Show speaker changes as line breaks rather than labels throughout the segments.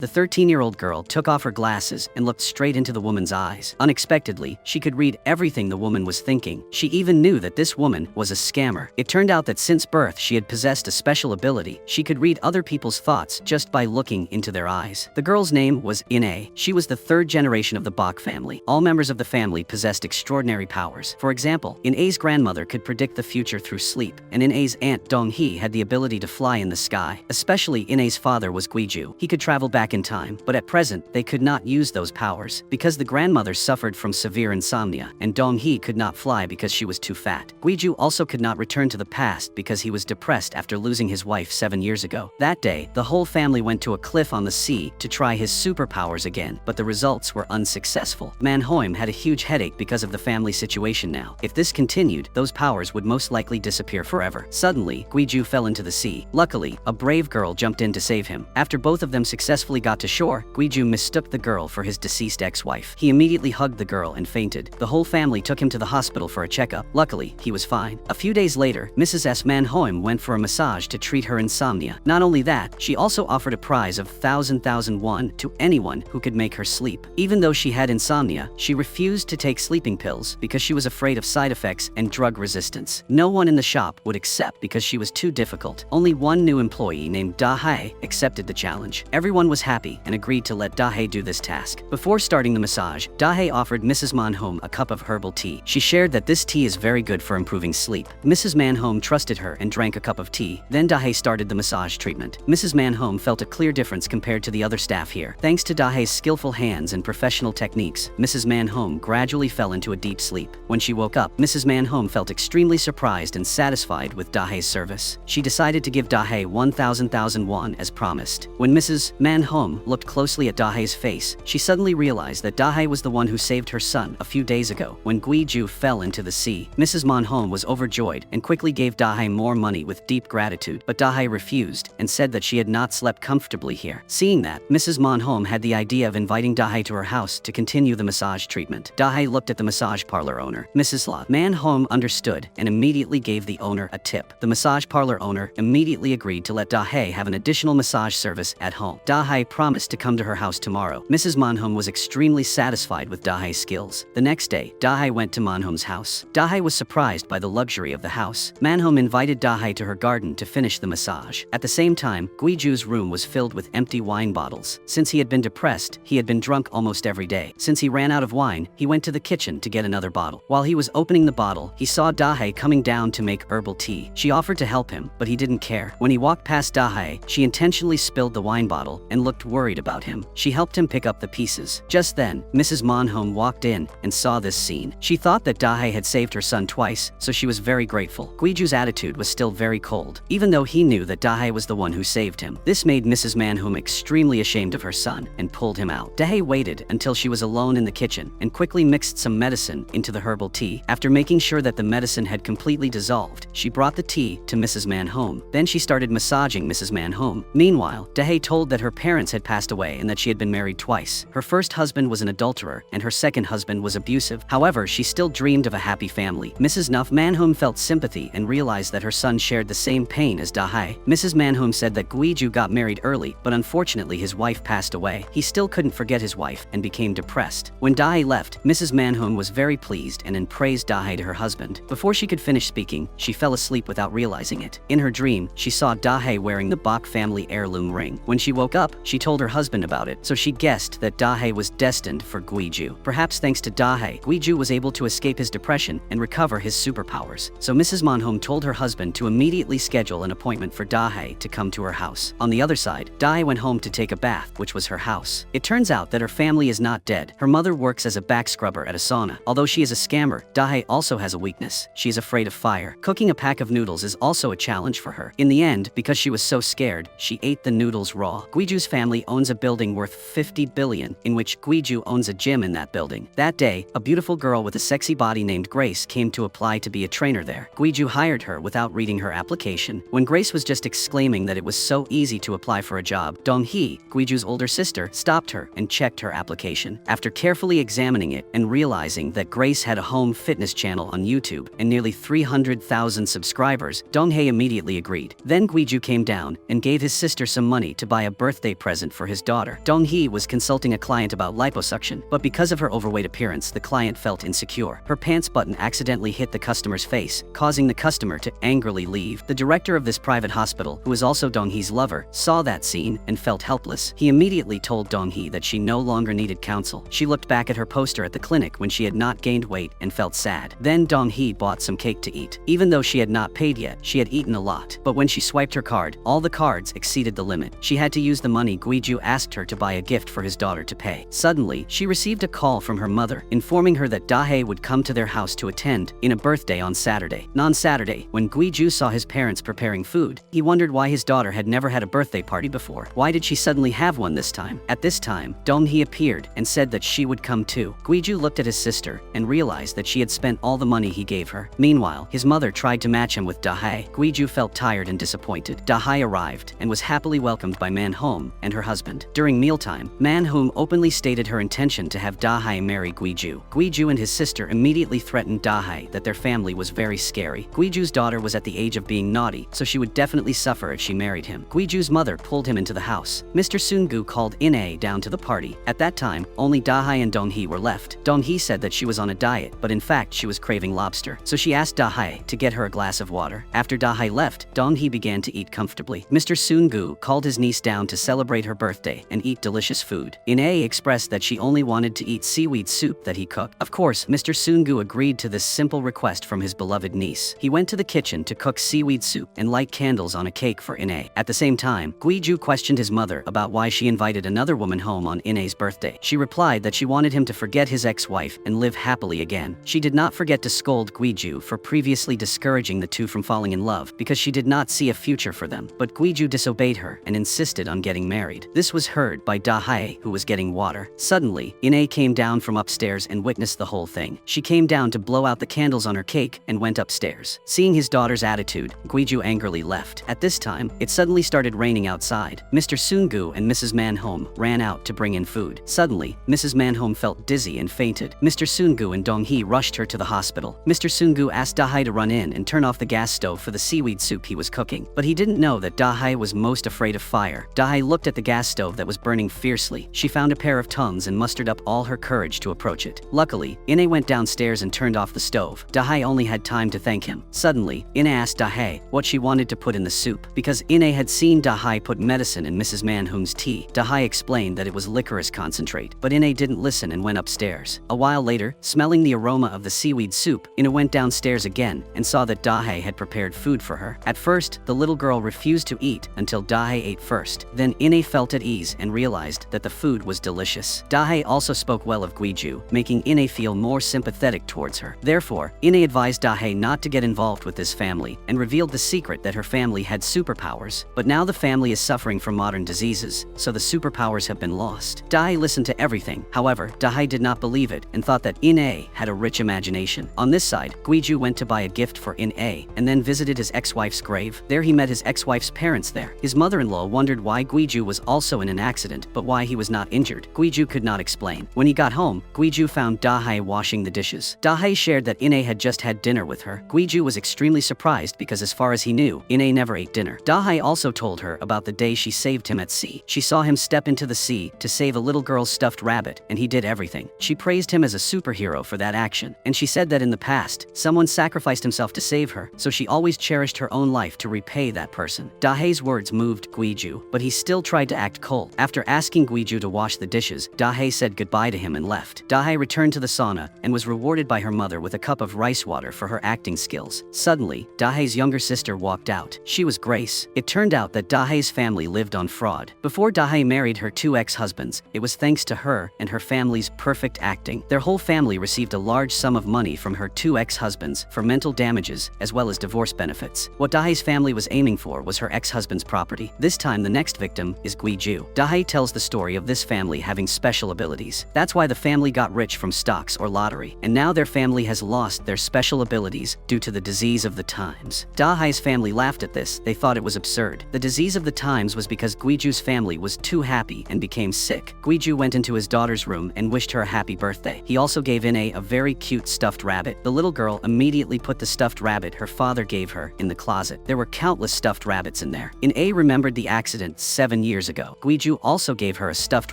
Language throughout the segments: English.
The 13-year-old girl took off her glasses and looked straight into the woman's eyes. Unexpectedly, she could read everything the woman was thinking. She even knew that this woman was a scammer. It turned out that since birth she had possessed a special ability. She could read other people's thoughts just by looking into their eyes. The girl's name was Ine. She was the third generation of the Bok family. All members of the family possessed extraordinary powers. For example, Ine's grandmother could predict the future through sleep, and Ine's aunt Dong-hee had the ability to fly in the sky. Especially Ine's father was Guiju. He could travel back in time, but at present, they could not use those powers because the grandmother suffered from severe insomnia, and Dong-hee could not fly because she was too fat. Guiju also could not return to the past because he was depressed after losing his wife 7 years ago. That day, the whole family went to a cliff on the sea to try his superpowers again, but the results were unsuccessful. Man-hoim had a huge headache because of the family situation now. If this continued, those powers would most likely disappear forever. Suddenly, Guiju fell into the sea. Luckily, a brave girl jumped in to save him. After both of them successfully got to shore, Guiju mistook the girl for his deceased ex-wife. He immediately hugged the girl and fainted. The whole family took him to the hospital for a checkup. Luckily, he was fine. A few days later, Mrs. S. Man-hoim went for a massage to treat her insomnia. Not only that, she also offered a prize of 1,000 won to anyone who could make her sleep. Even though she had insomnia, she refused to take sleeping pills because she was afraid of side effects and drug resistance. No one in the shop would accept because she was too difficult. Only one new employee named Da-hae accepted the challenge. Everyone was happy and agreed to let Da-hae do this task. Before starting the massage, Da-hae offered Mrs. Man-hoim a cup of herbal tea. She shared that this tea is very good for improving sleep. Mrs. Man-hoim trusted her and drank a cup of tea. Then Da-hae started the massage treatment. Mrs. Man-hoim felt a clear difference compared to the other staff here. Thanks to Da-hae's skillful hands and professional techniques, Mrs. Man-hoim gradually fell into a deep sleep. When she woke up, Mrs. Man-hoim felt extremely surprised and satisfied with Da-hae's service. She decided to give Da-hae 1,000 won as promised. When Mrs. Man-hoim looked closely at Da-hae's face, she suddenly realized that Da-hae was the one who saved her son a few days ago when Guiju fell into the sea. Mrs. Man-hoim was overjoyed and quickly gave Da-hae more money with deep gratitude, but Da-hae refused and said that she had not slept comfortably here. Seeing that, Mrs. Man-hoim had the idea of inviting Da-hae to her house to continue the massage treatment. Da-hae looked at the massage parlor owner. Mrs. Man-hoim understood and immediately gave the owner a tip. The massage parlor owner immediately agreed to let Da-hae have an additional massage service at home. Da-hae promised to come to her house tomorrow. Mrs. Man-hoim was extremely satisfied with Da-hae's skills. The next day, Da-hae went to Man-hoim's house. Da-hae was surprised by the luxury of the house. Man-hoim invited Da-hae to her garden to finish the massage. At the same time, Guiju's room was filled with empty wine bottles. Since he had been depressed, he had been drunk almost every day. Since he ran out of wine, he went to the kitchen to get another bottle. While he was opening the bottle, he saw Da-hae coming down to make herbal tea. She offered to help him, but he didn't care. When he walked past Da-hae, she intentionally spilled the wine bottle and looked worried about him. She helped him pick up the pieces. Just then, Mrs. Man-hoim walked in and saw this scene. She thought that Da-hae had saved her son twice, so she was very grateful. Guiju's attitude was still very cold, even though he knew that Da-hae was the one who saved him. This made Mrs. Man-hoim extremely ashamed of her son and pulled him out. Da-hae waited until she was alone in the kitchen and quickly mixed some medicine into the herbal tea. After making sure that the medicine had completely dissolved, she brought the tea to Mrs. Man-hoim. Then she started massaging Mrs. Man-hoim. Meanwhile, Da-hae told that her parents had passed away and that she had been married twice. Her first husband was an adulterer and her second husband was abusive. However, she still dreamed of a happy family. Mrs. Man-hoim felt sympathy and realized that her son shared the same pain as Da-hae. Mrs. Man-hoim said that Guiju got married early, but unfortunately his wife passed away. He still couldn't forget his wife and became depressed. When Da-hae left, Mrs. Man-hoim was very pleased and praised Da-hae to her husband. Before she could finish speaking, she fell asleep without realizing it. In her dream, she saw Da-hae wearing the Bok family heirloom ring. When she woke up, she told her husband about it, so she guessed that Da-hae was destined for Guiju. Perhaps thanks to Da-hae, Guiju was able to escape his depression and recover his superpowers. So Mrs. Man-hoim told her husband to immediately schedule an appointment for Da-hae to come to her house. On the other side, Da-hae went home to take a bath, which was her house. It turns out that her family is not dead. Her mother works as a back scrubber at a sauna. Although she is a scammer, Da-hae also has a weakness. She is afraid of fire. Cooking a pack of noodles is also a challenge for her. In the end, because she was so scared, she ate the noodles raw. Guiju's family owns a building worth 50 billion, in which Guiju owns a gym in that building. That day, a beautiful girl with a sexy body named Grace came to apply to be a trainer there. Guiju hired her without reading her application. When Grace was just exclaiming that it was so easy to apply for a job, Dong-hee, Guiju's older sister, stopped her and checked her application. After carefully examining it and realizing that Grace had a home fitness channel on YouTube and nearly 300,000 subscribers, Dong-hee immediately agreed. Then Guiju came down and gave his sister some money to buy a birthday present present for his daughter. Dong-hee was consulting a client about liposuction, but because of her overweight appearance, the client felt insecure. Her pants button accidentally hit the customer's face, causing the customer to angrily leave. The director of this private hospital, who is also Dong-hee's lover, saw that scene and felt helpless. He immediately told Dong-hee that she no longer needed counsel. She looked back at her poster at the clinic when she had not gained weight and felt sad. Then Dong-hee bought some cake to eat. Even though she had not paid yet, she had eaten a lot. But when she swiped her card, all the cards exceeded the limit. She had to use the money Guiju asked her to buy a gift for his daughter to pay. Suddenly, she received a call from her mother, informing her that Da-hye would come to their house to attend in a birthday on Saturday. On Saturday, when Guiju saw his parents preparing food, he wondered why his daughter had never had a birthday party before. Why did she suddenly have one this time? At this time, Dong-hee appeared and said that she would come too. Guiju looked at his sister and realized that she had spent all the money he gave her. Meanwhile, his mother tried to match him with Da-hye. Guiju felt tired and disappointed. Da-hye arrived and was happily welcomed by Man-home and her husband. During mealtime, Man-home openly stated her intention to have Da-hye marry Guiju. Guiju and his sister immediately threatened Da-hye that their family was very scary. Guiju's daughter was at the age of being naughty, so she would definitely suffer if she married him. Guiju's mother pulled him into the house. Mr. Sungu called In-ae down to the party. At that time, only Da-hye and Dong-hee were left. Dong-hee said that she was on a diet, but in fact she was craving lobster, so she asked Da-hye to get her a glass of water. After Da-hye left, Dong-hee began to eat comfortably. Mr. Sungu called his niece down to celebrate her birthday and eat delicious food. In-ae expressed that she only wanted to eat seaweed soup that he cooked. Of course, Mr. Sungu agreed to this simple request from his beloved niece. He went to the kitchen to cook seaweed soup and light candles on a cake for In-ae. At the same time, Guiju questioned his mother about why she invited another woman home on In-ae's birthday. She replied that she wanted him to forget his ex-wife and live happily again. She did not forget to scold Guiju for previously discouraging the two from falling in love because she did not see a future for them. But Guiju disobeyed her and insisted on getting married. This was heard by Da-hye, who was getting water. Suddenly, In-ae came down from upstairs and witnessed the whole thing. She came down to blow out the candles on her cake and went upstairs. Seeing his daughter's attitude, Guiju angrily left. At this time, it suddenly started raining outside. Mr. Sungu and Mrs. Manhome ran out to bring in food. Suddenly, Mrs. Manhome felt dizzy and fainted. Mr. Sungu and Dong-hee rushed her to the hospital. Mr. Sungu asked Da-hye to run in and turn off the gas stove for the seaweed soup he was cooking, but he didn't know that Da-hye was most afraid of fire. Da-hye looked at the gas stove that was burning fiercely. She found a pair of tongs and mustered up all her courage to approach it. Luckily, In-ae went downstairs and turned off the stove. Da-hye only had time to thank him. Suddenly, In-ae asked Da-hye what she wanted to put in the soup. Because In-ae had seen Da-hye put medicine in Mrs. Manhome's tea, Da-hye explained that it was licorice concentrate, but In-ae didn't listen and went upstairs. A while later, smelling the aroma of the seaweed soup, In-ae went downstairs again and saw that Da-hye had prepared food for her. At first, the little girl refused to eat until Da-hye ate first. Then In-ae felt at ease and realized that the food was delicious. Da-hye also spoke well of Guiju, making In-ae feel more sympathetic towards her. Therefore, In-ae advised Da-hye not to get involved with this family and revealed the secret that her family had superpowers. But now the family is suffering from modern diseases, so the superpowers have been lost. Da-hye listened to everything. However, Da-hye did not believe it and thought that In-ae had a rich imagination. On this side, Guiju went to buy a gift for In-ae and then visited his ex-wife's grave. There he met his ex-wife's parents there. His mother-in-law wondered why Guiju was also in an accident, but why he was not injured. Guiju could not explain. When he got home, Guiju found Da-hye washing the dishes. Da-hye shared that In-ae had just had dinner with her. Guiju was extremely surprised because as far as he knew, In-ae never ate dinner. Da-hye also told her about the day she saved him at sea. She saw him step into the sea to save a little girl's stuffed rabbit, and he did everything. She praised him as a superhero for that action, and she said that in the past, someone sacrificed himself to save her, so she always cherished her own life to repay that person. Da-hye's words moved Guiju, but he still tried to act cold. After asking Guiju to wash the dishes, Da-hye said goodbye to him and left. Da-hye returned to the sauna and was rewarded by her mother with a cup of rice water for her acting skills. Suddenly, Da-hye's younger sister walked out. She was Grace. It turned out that Da-hye's family lived on fraud. Before Da-hye married her two ex-husbands, it was thanks to her and her family's perfect acting. Their whole family received a large sum of money from her two ex-husbands for mental damages as well as divorce benefits. What Da-hye's family was aiming for was her ex-husband's property. This time the next victim is Guiju. Da-hye tells the story of this family having special abilities. That's why the family got rich from stocks or lottery, and now their family has lost their special abilities due to the disease of the times. Da-hye's family laughed at this. They thought it was absurd. The disease of the times was because Guiju's family was too happy and became sick. Guiju went into his daughter's room and wished her a happy birthday. He also gave In-ae a very cute stuffed rabbit. The little girl immediately put the stuffed rabbit her father gave her in the closet. There were countless stuffed rabbits in there. In-ae remembered the accident 7 years years ago. Guiju also gave her a stuffed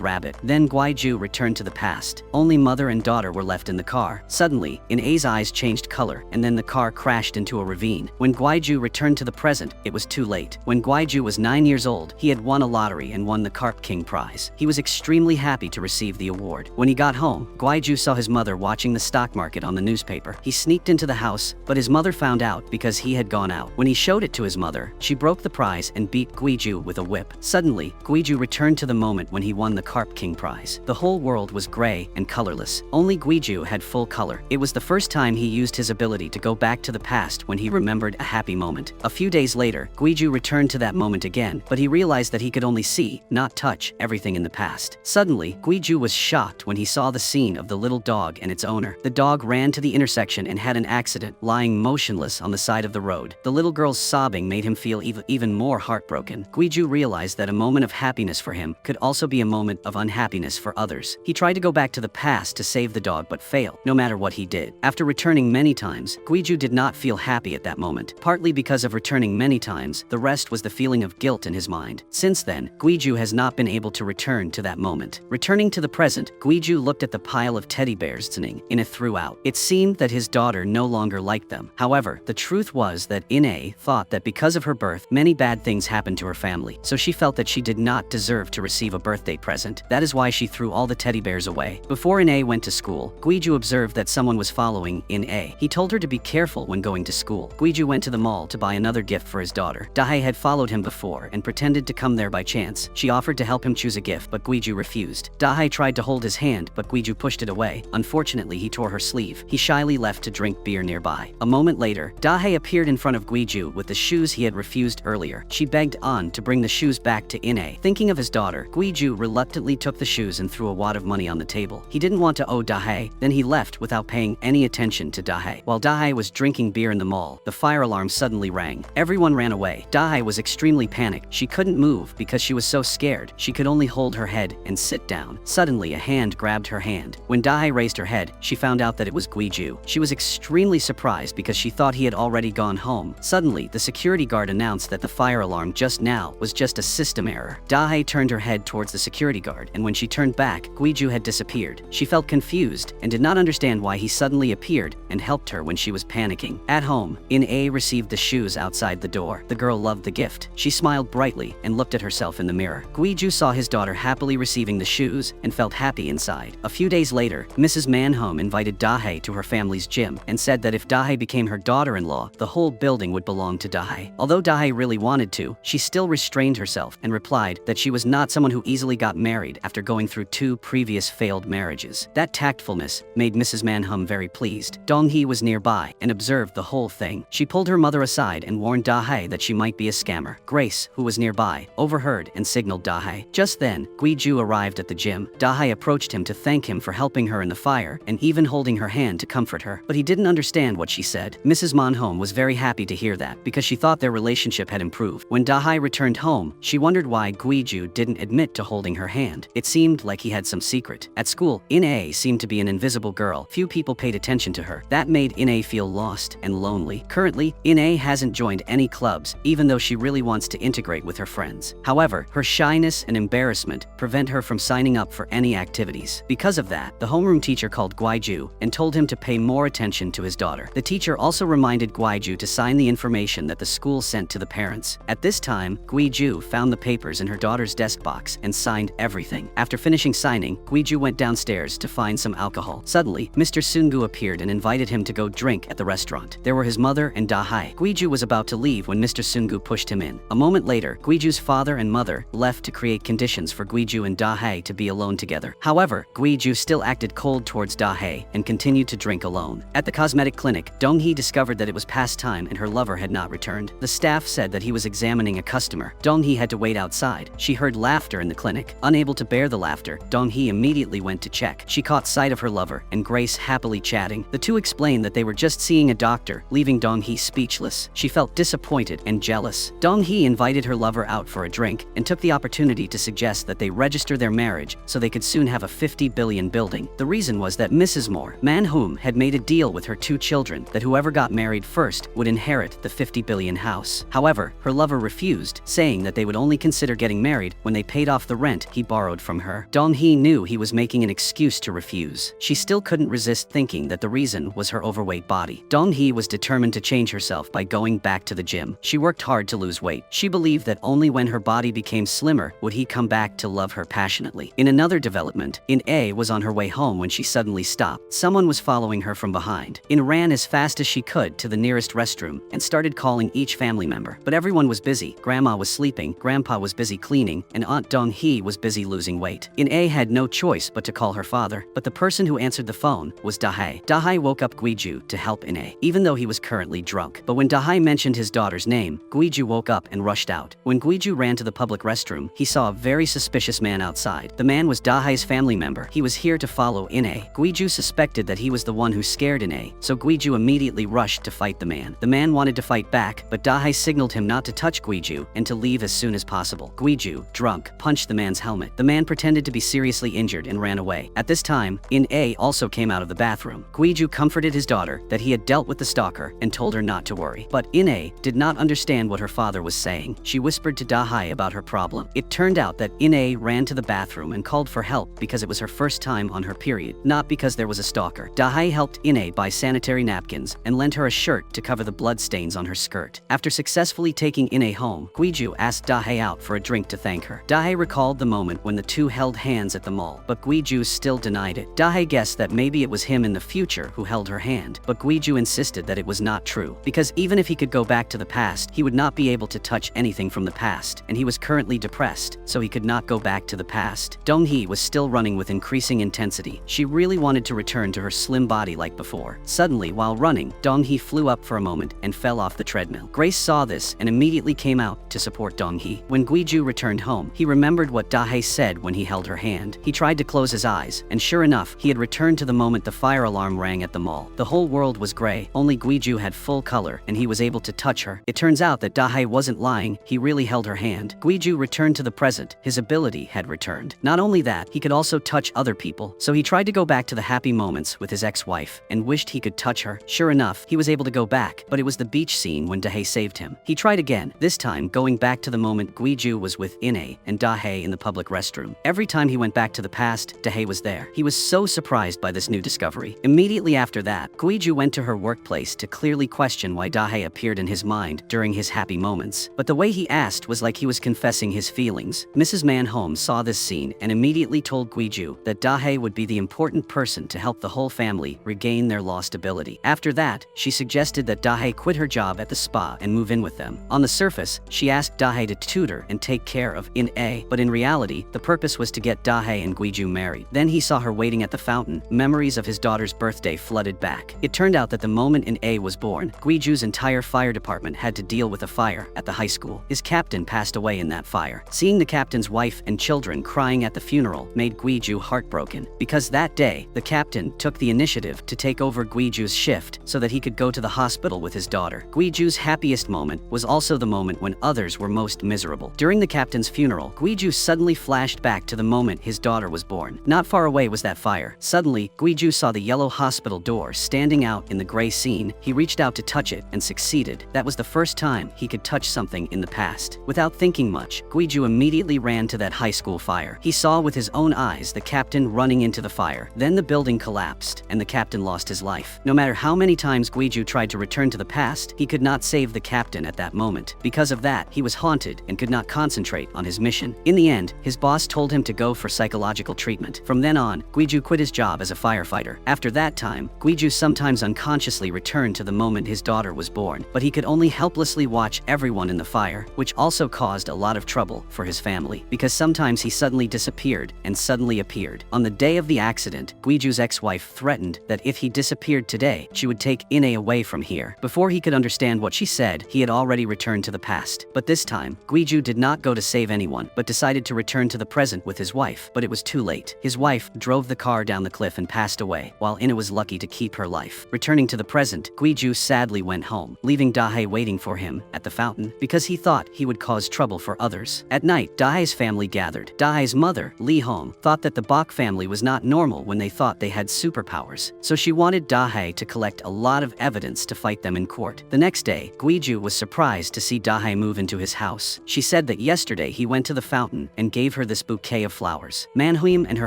rabbit. Then Guiju returned to the past. Only mother and daughter were left in the car. Suddenly, In-A's eyes changed color, and then the car crashed into a ravine. When Guiju returned to the present, it was too late. When Guiju was 9 years old, he had won a lottery and won the Carp King prize. He was extremely happy to receive the award. When he got home, Guiju saw his mother watching the stock market on the newspaper. He sneaked into the house, but his mother found out because he had gone out. When he showed it to his mother, she broke the prize and beat Guiju with a whip. Suddenly, Guiju returned to the moment when he won the Carp King prize. The whole world was gray and colorless. Only Guiju had full color. It was the first time he used his ability to go back to the past when he remembered a happy moment. A few days later, Guiju returned to that moment again, but he realized that he could only see, not touch, everything in the past. Suddenly, Guiju was shocked when he saw the scene of the little dog and its owner. The dog ran to the intersection and had an accident, lying motionless on the side of the road. The little girl's sobbing made him feel even more heartbroken. Guiju realized that a moment of happiness for him could also be a moment of unhappiness for others. He tried to go back to the past to save the dog but failed, no matter what he did. After returning many times, Guiju did not feel happy at that moment. Partly because of returning many times, the rest was the feeling of guilt in his mind. Since then, Guiju has not been able to return to that moment. Returning to the present, Guiju looked at the pile of teddy bears In-A threw out. It seemed that his daughter no longer liked them. However, the truth was that In-A thought that because of her birth, many bad things happened to her family, so she felt that she did not deserve to receive a birthday present. That is why she threw all the teddy bears away. Before In-A went to school, Guiju observed that someone was following In-A. He told her to be careful when going to school. Guiju went to the mall to buy another gift for his daughter. Dahae had followed him before and pretended to come there by chance. She offered to help him choose a gift, but Guiju refused. Dahae tried to hold his hand, but Guiju pushed it away. Unfortunately, he tore her sleeve. He shyly left to drink beer nearby. A moment later, Dahae appeared in front of Guiju with the shoes he had refused earlier. She begged On to bring the shoes back to In-A. Thinking of his daughter, Guiju reluctantly took the shoes and threw a wad of money on the table. He didn't want to owe Dahae, then he left without paying any attention to Dahae. While Dahae was drinking beer in the mall, the fire alarm suddenly rang. Everyone ran away. Dahae was extremely panicked. She couldn't move because she was so scared. She could only hold her head and sit down. Suddenly, a hand grabbed her hand. When Dahae raised her head, she found out that it was Guiju. She was extremely surprised because she thought he had already gone home. Suddenly, the security guard announced that the fire alarm just now was just a system error. Dahae turned her head towards the security guard, and when she turned back, Guiju had disappeared. She felt confused and did not understand why he suddenly appeared and helped her when she was panicking. At home, In-A received the shoes outside the door. The girl loved the gift. She smiled brightly and looked at herself in the mirror. Guiju saw his daughter happily receiving the shoes and felt happy inside. A few days later, Mrs. Manhome invited Dahae to her family's gym and said that if Dahae became her daughter-in-law, the whole building would belong to Dahae. Although Dahae really wanted to, she still restrained herself and replied that she was not someone who easily got married after going through 2 previous failed marriages. That tactfulness made Mrs. Manhome very pleased. Dong-hee was nearby and observed the whole thing. She pulled her mother aside and warned Dahae that she might be a scammer. Grace, who was nearby, overheard and signaled Dahae. Just then, Guiju arrived at the gym. Dahae approached him to thank him for helping her in the fire and even holding her hand to comfort her. But he didn't understand what she said. Mrs. Manhome was very happy to hear that because she thought their relationship had improved. When Dahae returned home, she wondered why Guiju didn't admit to holding her hand. It seemed like he had some secret. At school, In-A seemed to be an invisible girl. Few people paid attention to her. That made In-A feel lost and lonely. Currently, In-A hasn't joined any clubs, even though she really wants to integrate with her friends. However, her shyness and embarrassment prevent her from signing up for any activities. Because of that, the homeroom teacher called Guiju and told him to pay more attention to his daughter. The teacher also reminded Guiju to sign the information that the school sent to the parents. At this time, Guiju found the papers in her daughter's desk box and signed everything. After finishing signing, Guiju went downstairs to find some alcohol. Suddenly, Mr. Sungu appeared and invited him to go drink at the restaurant. There were his mother and Dahae. Guiju was about to leave when Mr. Sungu pushed him in. A moment later, Guiju's father and mother left to create conditions for Guiju and Dahae to be alone together. However, Guiju still acted cold towards Dahae and continued to drink alone. At the cosmetic clinic, Dong-hee discovered that it was past time and her lover had not returned. The staff said that he was examining a customer. Dong-hee had to wait outside. She heard laughter in the clinic. Unable to bear the laughter, Dong-hee immediately went to check. She caught sight of her lover and Grace happily chatting. The two explained that they were just seeing a doctor, leaving Dong-hee speechless. She felt disappointed and jealous. Dong-hee invited her lover out for a drink and took the opportunity to suggest that they register their marriage so they could soon have a 50 billion building. The reason was that Mrs. Manhome had made a deal with her 2 children that whoever got married first would inherit the 50 billion house. However, her lover refused, saying that they would only consider consider getting married when they paid off the rent he borrowed from her. Dong-hee knew he was making an excuse to refuse. She still couldn't resist thinking that the reason was her overweight body. Dong-hee was determined to change herself by going back to the gym. She worked hard to lose weight. She believed that only when her body became slimmer would he come back to love her passionately. In another development, In-A was on her way home when she suddenly stopped. Someone was following her from behind. In ran as fast as she could to the nearest restroom and started calling each family member. But everyone was busy. Grandma was sleeping, Grandpa was busy cleaning, and Aunt Dong-hee was busy losing weight. In-A had no choice but to call her father, but the person who answered the phone was Da-hae. Da-hae woke up Guiju to help In-A, even though he was currently drunk. But when Da-hae mentioned his daughter's name, Guiju woke up and rushed out. When Guiju ran to the public restroom, he saw a very suspicious man outside. The man was Da-hae's family member. He was here to follow In-A. Guiju suspected that he was the one who scared In-A, so Guiju immediately rushed to fight the man. The man wanted to fight back, but Da-hae signaled him not to touch Guiju and to leave as soon as possible. Guiju, drunk, punched the man's helmet. The man pretended to be seriously injured and ran away. At this time, In-A also came out of the bathroom. Guiju comforted his daughter that he had dealt with the stalker and told her not to worry. But In-A did not understand what her father was saying. She whispered to Da-hae about her problem. It turned out that In-A ran to the bathroom and called for help because it was her first time on her period, not because there was a stalker. Da-hae helped In-A buy sanitary napkins and lent her a shirt to cover the blood stains on her skirt. After successfully taking In-A home, Guiju asked Da-hae out for a drink to thank her. Da-hae recalled the moment when the two held hands at the mall, but Guiju still denied it. Da-hae guessed that maybe it was him in the future who held her hand, but Guiju insisted that it was not true, because even if he could go back to the past, he would not be able to touch anything from the past, and he was currently depressed, so he could not go back to the past. Dong-hee was still running with increasing intensity. She really wanted to return to her slim body like before. Suddenly, while running, Dong-hee flew up for a moment and fell off the treadmill. Grace saw this and immediately came out to support Dong-hee. When Guiju returned home, he remembered what Da-hae said when he held her hand. He tried to close his eyes, and sure enough, he had returned to the moment the fire alarm rang at the mall. The whole world was gray, only Guiju had full color, and he was able to touch her. It turns out that Da-hae wasn't lying, he really held her hand. Guiju returned to the present. His ability had returned. Not only that, he could also touch other people, so he tried to go back to the happy moments with his ex-wife, and wished he could touch her. Sure enough, he was able to go back, but it was the beach scene when Da-hae saved him. He tried again, this time going back to the moment Guiju was with In-A and Da-hae in the public restroom. Every time he went back to the past, Da-hae was there. He was so surprised by this new discovery. Immediately after that, Guiju went to her workplace to clearly question why Da-hae appeared in his mind during his happy moments. But the way he asked was like he was confessing his feelings. Mrs. Manholm saw this scene and immediately told Guiju that Da-hae would be the important person to help the whole family regain their lost ability. After that, she suggested that Da-hae quit her job at the spa and move in with them. On the surface, she asked Da-hae to tutor and take care of In-A, but in reality, the purpose was to get Da-hae and Guiju married. Then he saw her waiting at the fountain. Memories of his daughter's birthday flooded back. It turned out that the moment In-A was born, Guiju's entire fire department had to deal with a fire at the high school. His captain passed away in that fire. Seeing the captain's wife and children crying at the funeral made Guiju heartbroken, because that day, the captain took the initiative to take over Guiju's shift so that he could go to the hospital with his daughter. Guiju's happiest moment was also the moment when others were most miserable. During the captain's funeral, Guiju suddenly flashed back to the moment his daughter was born. Not far away was that fire. Suddenly, Guiju saw the yellow hospital door standing out in the gray scene. He reached out to touch it and succeeded. That was the first time he could touch something in the past. Without thinking much, Guiju immediately ran to that high school fire. He saw with his own eyes the captain running into the fire. Then the building collapsed, and the captain lost his life. No matter how many times Guiju tried to return to the past, he could not save the captain at that moment. Because of that, he was haunted and could not concentrate on his mission. In the end, his boss told him to go for psychological treatment. From then on, Guiju quit his job as a firefighter. After that time, Guiju sometimes unconsciously returned to the moment his daughter was born, but he could only helplessly watch everyone in the fire, which also caused a lot of trouble for his family, because sometimes he suddenly disappeared and suddenly appeared. On the day of the accident, Guiju's ex-wife threatened that if he disappeared today, she would take In-A away from here. Before he could understand what she said, he had already returned to the past. But this time, Guiju did not go to save anyone, but decided to return to the present with his wife. But it was too late. His wife drove the car down the cliff and passed away, while In-A was lucky to keep her life. Returning to the present, Guiju sadly went home, leaving Da-hae waiting for him at the fountain because he thought he would cause trouble for others. At night, Da-hae's family gathered. Da-hae's mother, Lee Hong, thought that the Bok family was not normal when they thought they had superpowers, so she wanted Da-hae to collect a lot of evidence to fight them in court. The next day, Guiju was surprised to see Da-hae move into his house. She said that yesterday he went to the fountain and gave her this bouquet of flowers. Manhuim and her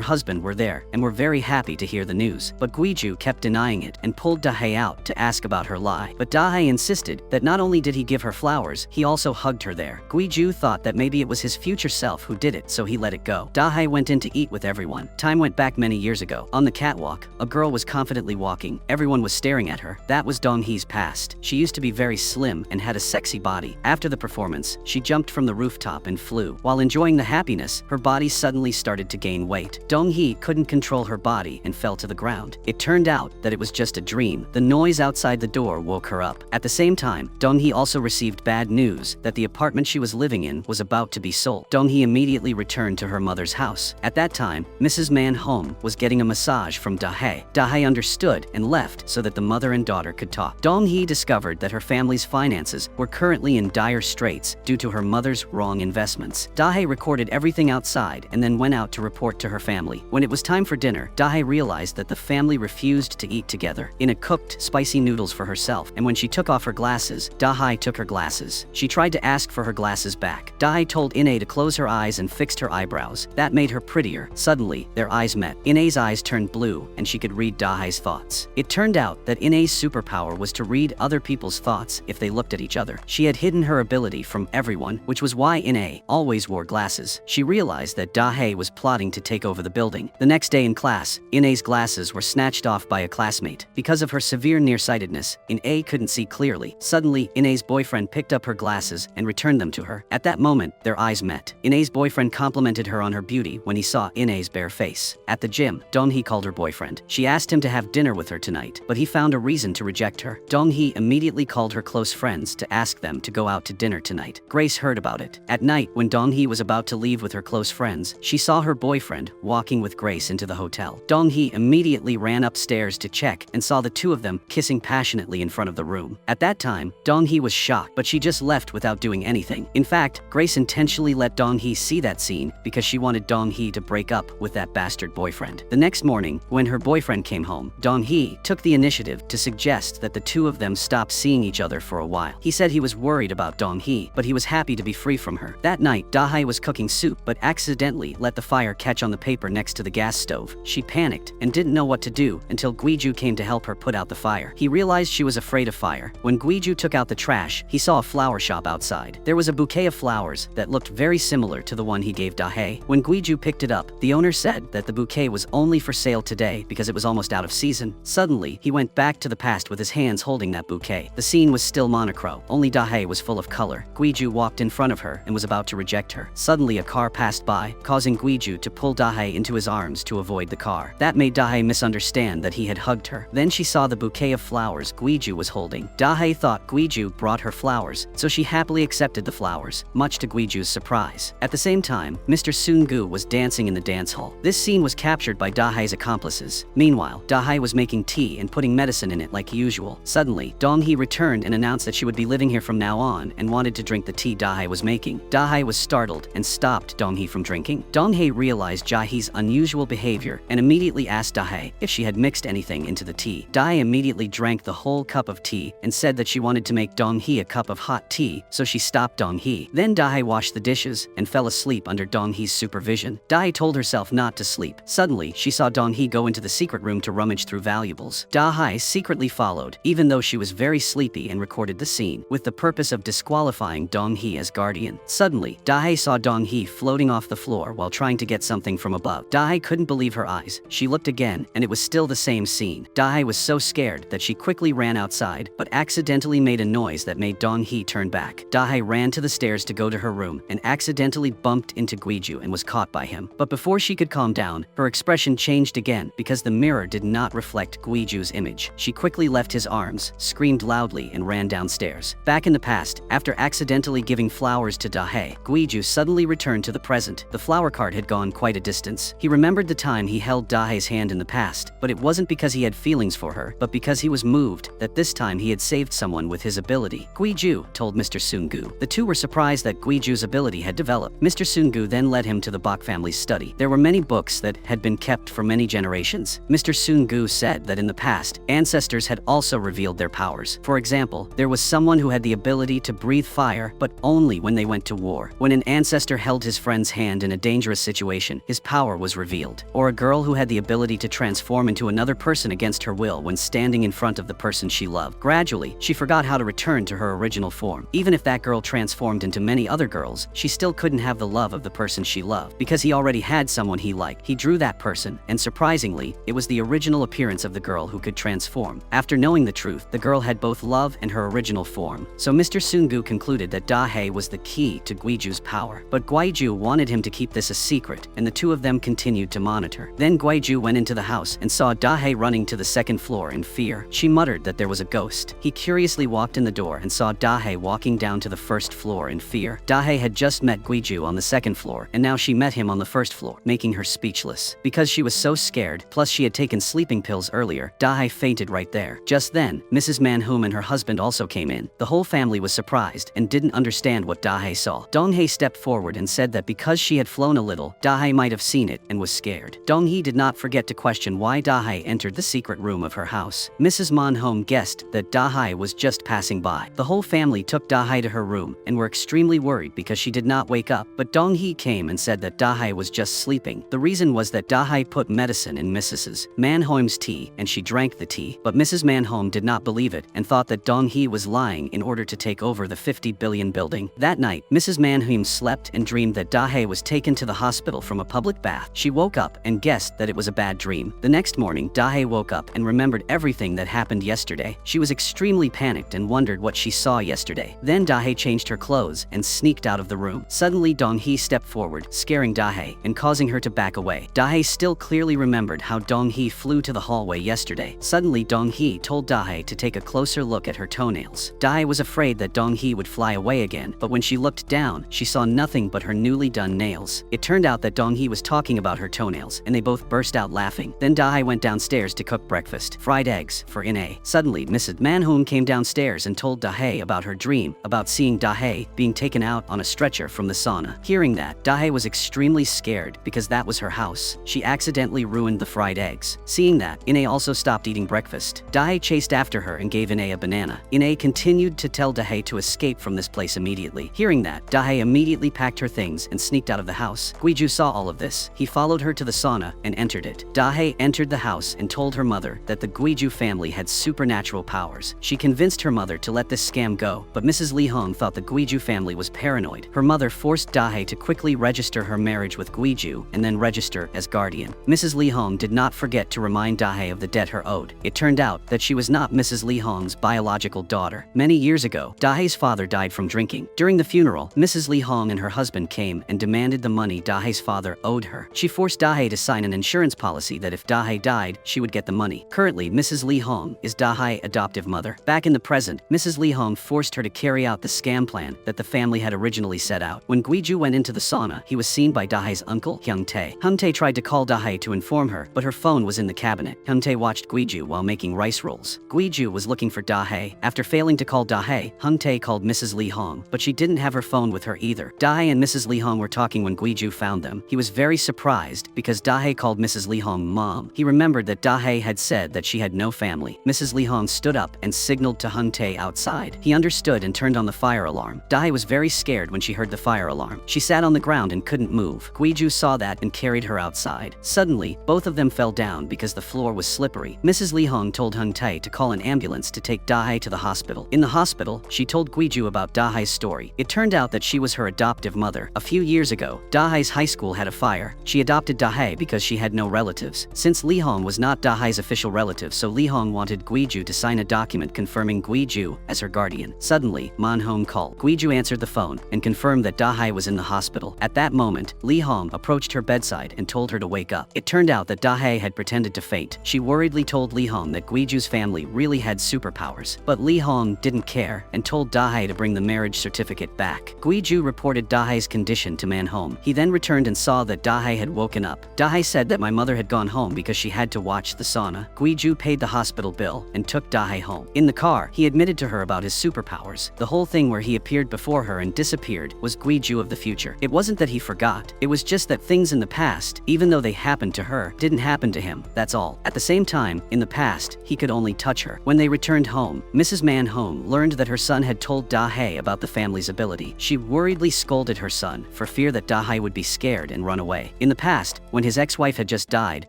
husband were there and were very happy to hear the news, but Guiju kept denying it and pulled Dahae out to ask about her lie. But Dahae insisted that not only did he give her flowers, he also hugged her there. Guiju thought that maybe it was his future self who did it, so he let it go. Dahae went in to eat with everyone. Time went back many years ago. On the catwalk, a girl was confidently walking. Everyone was staring at her. That was Donghee's past. She used to be very slim and had a sexy body. After the performance, she jumped from the rooftop and flew. While enjoying the happiness, her body suddenly started to gain weight. Donghee couldn't control her body and fell to the ground. It turned out that it was just a dream. The noise outside the door woke her up. At the same time, Donghee also received bad news that the apartment she was living in was about to be sold. Donghee immediately returned to her mother's house. At that time, Mrs. Man-hom was getting a massage from Dahae. Dahae understood and left so that the mother and daughter could talk. Donghee discovered that her family's finances were currently in dire straits due to her mother's wrong investments. Dahae recorded everything outside and then went out to report to her family. When it was time for dinner, Dahae realized that the family refused to eat together. Ina cooked spicy noodles for herself, and when she took off her glasses, Dahae took her glasses. She tried to ask for her glasses back. Dahae told Ine to close her eyes and fixed her eyebrows. That made her prettier. Suddenly, their eyes met. Ine's eyes turned blue, and she could read Dahae's thoughts. It turned out that Ine's superpower was to read other people's thoughts if they looked at each other. She had hidden her ability from everyone, which was why Ine always wore glasses. She realized that Dahae was plotting to take over the building. The next day in class, Ine's glasses were snatched off by a classmate. Because of her severe nearsightedness, Ine couldn't see clearly. Suddenly, Ine's boyfriend picked up her glasses and returned them to her. At that moment, their eyes met. Ine's boyfriend complimented her on her beauty when he saw Ine's bare face. At the gym, Donghee called her boyfriend. She asked him to have dinner with her tonight, but he found a reason to reject her. Donghee immediately called her close friends to ask them to go out to dinner tonight. Grace heard about it. At night, when Donghee was about to leave with her close friends, she saw her boyfriend walking with Grace into the hotel. Donghee immediately ran upstairs to check and saw the two of them kissing passionately in front of the room. At that time, Donghee was shocked, but she just left without doing anything. In fact, Grace intentionally let Donghee see that scene because she wanted Donghee to break up with that bastard boyfriend. The next morning, when her boyfriend came home, Donghee took the initiative to suggest that the two of them stop seeing each other for a while. He said he was worried about Donghee, but he was happy to be free from her. That night, Dahae was cooking soup, but accidentally let the fire catch on the paper next to the gas stove. She panicked and didn't know what to do until Guiju came to help her put out the fire. He realized she was afraid of fire. When Guiju took out the trash, he saw a flower shop outside. There was a bouquet of flowers that looked very similar to the one he gave Dahae. When Guiju picked it up, the owner said that the bouquet was only for sale today because it was almost out of season. Suddenly, he went back to the past with his hands holding that bouquet. The scene was still monochrome. Only Dahae was full of color. Guiju walked in front of her and was about to reject her. Suddenly, a car passed by, causing Guiju to pull Dahae into his arms to avoid the car. That made Dahae misunderstand that he had hugged her. Then she saw the bouquet of flowers Guiju was holding. Dahae thought Guiju brought her flowers, so she happily accepted the flowers, much to Guiju's surprise. At the same time, Mr. Soon-gu was dancing in the dance hall. This scene was captured by Dahae's accomplices. Meanwhile, Dahae was making tea and putting medicine in it like usual. Suddenly, Donghee returned and announced that she would be living here from now on and wanted to drink the tea Dahae was making. Dahae was startled and stopped Donghee from drinking. Donghee realized Jahee's unusual behavior and immediately asked Dahae if she had mixed anything into the tea. Dahae immediately drank the whole cup of tea and said that she wanted to make Donghee a cup of hot tea, so she stopped Donghee. Then Dahae washed the dishes and fell asleep under Donghee's supervision. Dahae told herself not to sleep. Suddenly, she saw Donghee go into the secret room to rummage through valuables. Dahae secretly followed, even though she was very sleepy, and recorded the scene, with the purpose of disqualifying Donghee as guardian. Suddenly, Dahae saw Donghee floating off the floor while trying to get something from above. Dahae couldn't believe her eyes. She looked again, and it was still the same scene. Dahae was so scared that she quickly ran outside, but accidentally made a noise that made Donghee turn back. Dahae ran to the stairs to go to her room and accidentally bumped into Guiju and was caught by him. But before she could calm down, her expression changed again because the mirror did not reflect Guiju's image. She quickly left his arms, screamed loudly, and ran downstairs. Back in the past, after accidentally giving flowers to Dahae, Guiju suddenly returned to the present. The flower cart had gone quite a distance. He remembered the time he held Dahae's hand in the past, but it wasn't because he had feelings for her, but because he was moved that this time he had saved someone with his ability. Guiju told Mr. Soon-gu. The two were surprised that Guiju's ability had developed. Mr. Soon-gu then led him to the Bok family's study. There were many books that had been kept for many generations. Mr. Soon-gu said that in the past, ancestors had also revealed their powers. For example, there was someone who had the ability to breathe fire, but only when they went to war. When an ancestor held his friend's hand in a dangerous situation, his power was revealed. Or a girl who had the ability to transform into another person against her will when standing in front of the person she loved. Gradually, she forgot how to return to her original form. Even if that girl transformed into many other girls, she still couldn't have the love of the person she loved, because he already had someone he liked. He drew that person, and surprisingly, it was the original appearance of the girl who could transform. After knowing the truth, the girl had both love and her original form. So Mr. Sungu concluded that Dahae was the key to Guiju's power. But Guiju wanted him to keep this a secret, and the two of them continued to monitor. Then Guiju went into the house and saw Dahae running to the second floor in fear. She muttered that there was a ghost. He curiously walked in the door and saw Dahae walking down to the first floor in fear. Dahae had just met Guiju on the second floor, and now she met him on the first floor, making her speechless. Because she was so scared, plus she had taken sleeping pills earlier, Dahae fainted right there. Just then, Mrs. Manhoom and her husband also came in. The whole family was surprised and didn't understand what Dahae saw. Donghae stepped forward and said that because she had flown a little, Dahae might have seen it and was scared. Donghee did not forget to question why Dahae entered the secret room of her house. Mrs. Manhoom guessed that Dahae was just passing by. The whole family took Dahae to her room and were extremely worried because she did not wake up, but Donghee came and said that Dahae was just sleeping. The reason was that Dahae put medicine in Mrs. Manhoom's tea and she drank the tea, but Mrs. Manhoom did not believe it and thought that Donghee was lying in order to take over the 50 billion building. That night, Mrs. Manhoom slept and dreamed that Dahae was taken to the hospital from a public bath. She woke up and guessed that it was a bad dream. The next morning, Dahae woke up and remembered everything that happened yesterday. She was extremely panicked and wondered what she saw yesterday. Then Dahae changed her clothes and sneaked out of the room. Suddenly, Donghee stepped forward, scaring Dahae and causing her to back away. Dahae still clearly remembered how Donghee flew to the hallway yesterday. Suddenly, Donghee told Dahae to take a closer look at her toenails. Dahae was afraid that Donghee would fly away again, but when she looked down, she saw nothing but her newly done nails. It turned out that Donghee was talking about her toenails, and they both burst out laughing. Then Dahae went downstairs to cook breakfast, fried eggs, for Ine. Suddenly, Mrs. Manhoom came downstairs and told Dahae about her dream, about seeing Dahae being taken out on a stretcher from the sauna. Hearing that, Dahae was extremely scared because that was her house. She accidentally ruined the fried eggs. Seeing that, Ine also stopped eating breakfast. Dahae chased after her and gave Ine a banana. Ine continued to tell Dahae to escape from this place immediately. Hearing that, Dahae immediately packed her things and sneaked out of the house. Guiju saw all of this. He followed her to the sauna and entered it. Dahae entered the house and told her mother that the Guiju family had supernatural powers. She convinced her mother to let this scam go, but Mrs. Lee Hong thought the Guiju family was paranoid. Her mother forced Dahae to quickly register her marriage with Guiju and then register as guardian. Mrs. Lee Hong did not forget to remind Dahae of the debt her owed. It turned out that she was not Mrs. Lee Hong's biological daughter. Many years ago, Dahae's father died from drinking. During the funeral, Mrs. Lee Hong and her husband came and demanded the money Dahae's father owed her. She forced Dahae to sign an insurance policy that if Dahae died, she would get the money. Currently, Mrs. Lee Hong is Dahae's adoptive mother. Back in the present, Mrs. Lee Hong forced her to carry out the scam plan that the family had originally set out. When Guiju went into the sauna, he was seen by Dahae's uncle, Hyung Tae. Hyung Tae tried to call Dahae to inform her, but her phone was in the cabinet. Hyung Tae watched Guiju while making rice rolls. Guiju was looking for Dahae. After failing to call Dahae, Hyung Tae called Mrs. Lee Hong, but she didn't have her phone with her either. Dahae and Mrs. Lee Hong were talking when Guiju found them. He was very surprised because Dahae called Mrs. Lee Hong mom. He remembered that Dahae had said that she had no family. Mrs. Lee Hong stood up and signaled to Hyung Tae outside. He understood and turned on the fire alarm. Dahae was very scared when she heard the fire alarm. She sat on the ground and couldn't move. Guiju saw that and carried her outside. Suddenly, both of them fell down because the floor was slippery. Mrs. Lee Hong told Hyung Tae to call an ambulance to take Dahae to the hospital. In the hospital, she told Guiju about Dahae's story. It turned out that she was her adoptive mother. A few years ago, Dahae's high school had a fire. She adopted Dahae because she had no relatives. Since Lee Hong was not Dahae's official relative, so Lee Hong wanted Guiju to sign a document confirming Guiju as her guardian. Suddenly, Manhoom called. Guiju answered the phone and confirmed that Dahae was in the hospital. At that moment, Lee Hong approached her bedside and told her to wake up. It turned out that Dahae had pretended to faint. She worriedly told Lee Hong that Guiju's family really had superpowers, but Lee Hong didn't care and told Dahae to bring the marriage certificate back. Guiju reported Dahae's condition to Manhoom. He then returned and saw that Dahae had woken up. Dahae said that my mother had gone home because she had to watch the sauna. Guiju paid the hospital bill and took Dahae home. In the car, he admitted to her about his superpowers. The whole thing where he appeared before her and disappeared was Guiju of the future. It wasn't that he forgot, it was just that things in the past, even though they happened to her, didn't happen to him, that's all. At the same time, in the past, he could only touch her. When they returned home, Mrs. Manhoom learned that her son had told Dahae about the family's ability. She worriedly scolded her son for fear that Da-hae would be scared and run away. In the past, when his ex-wife had just died,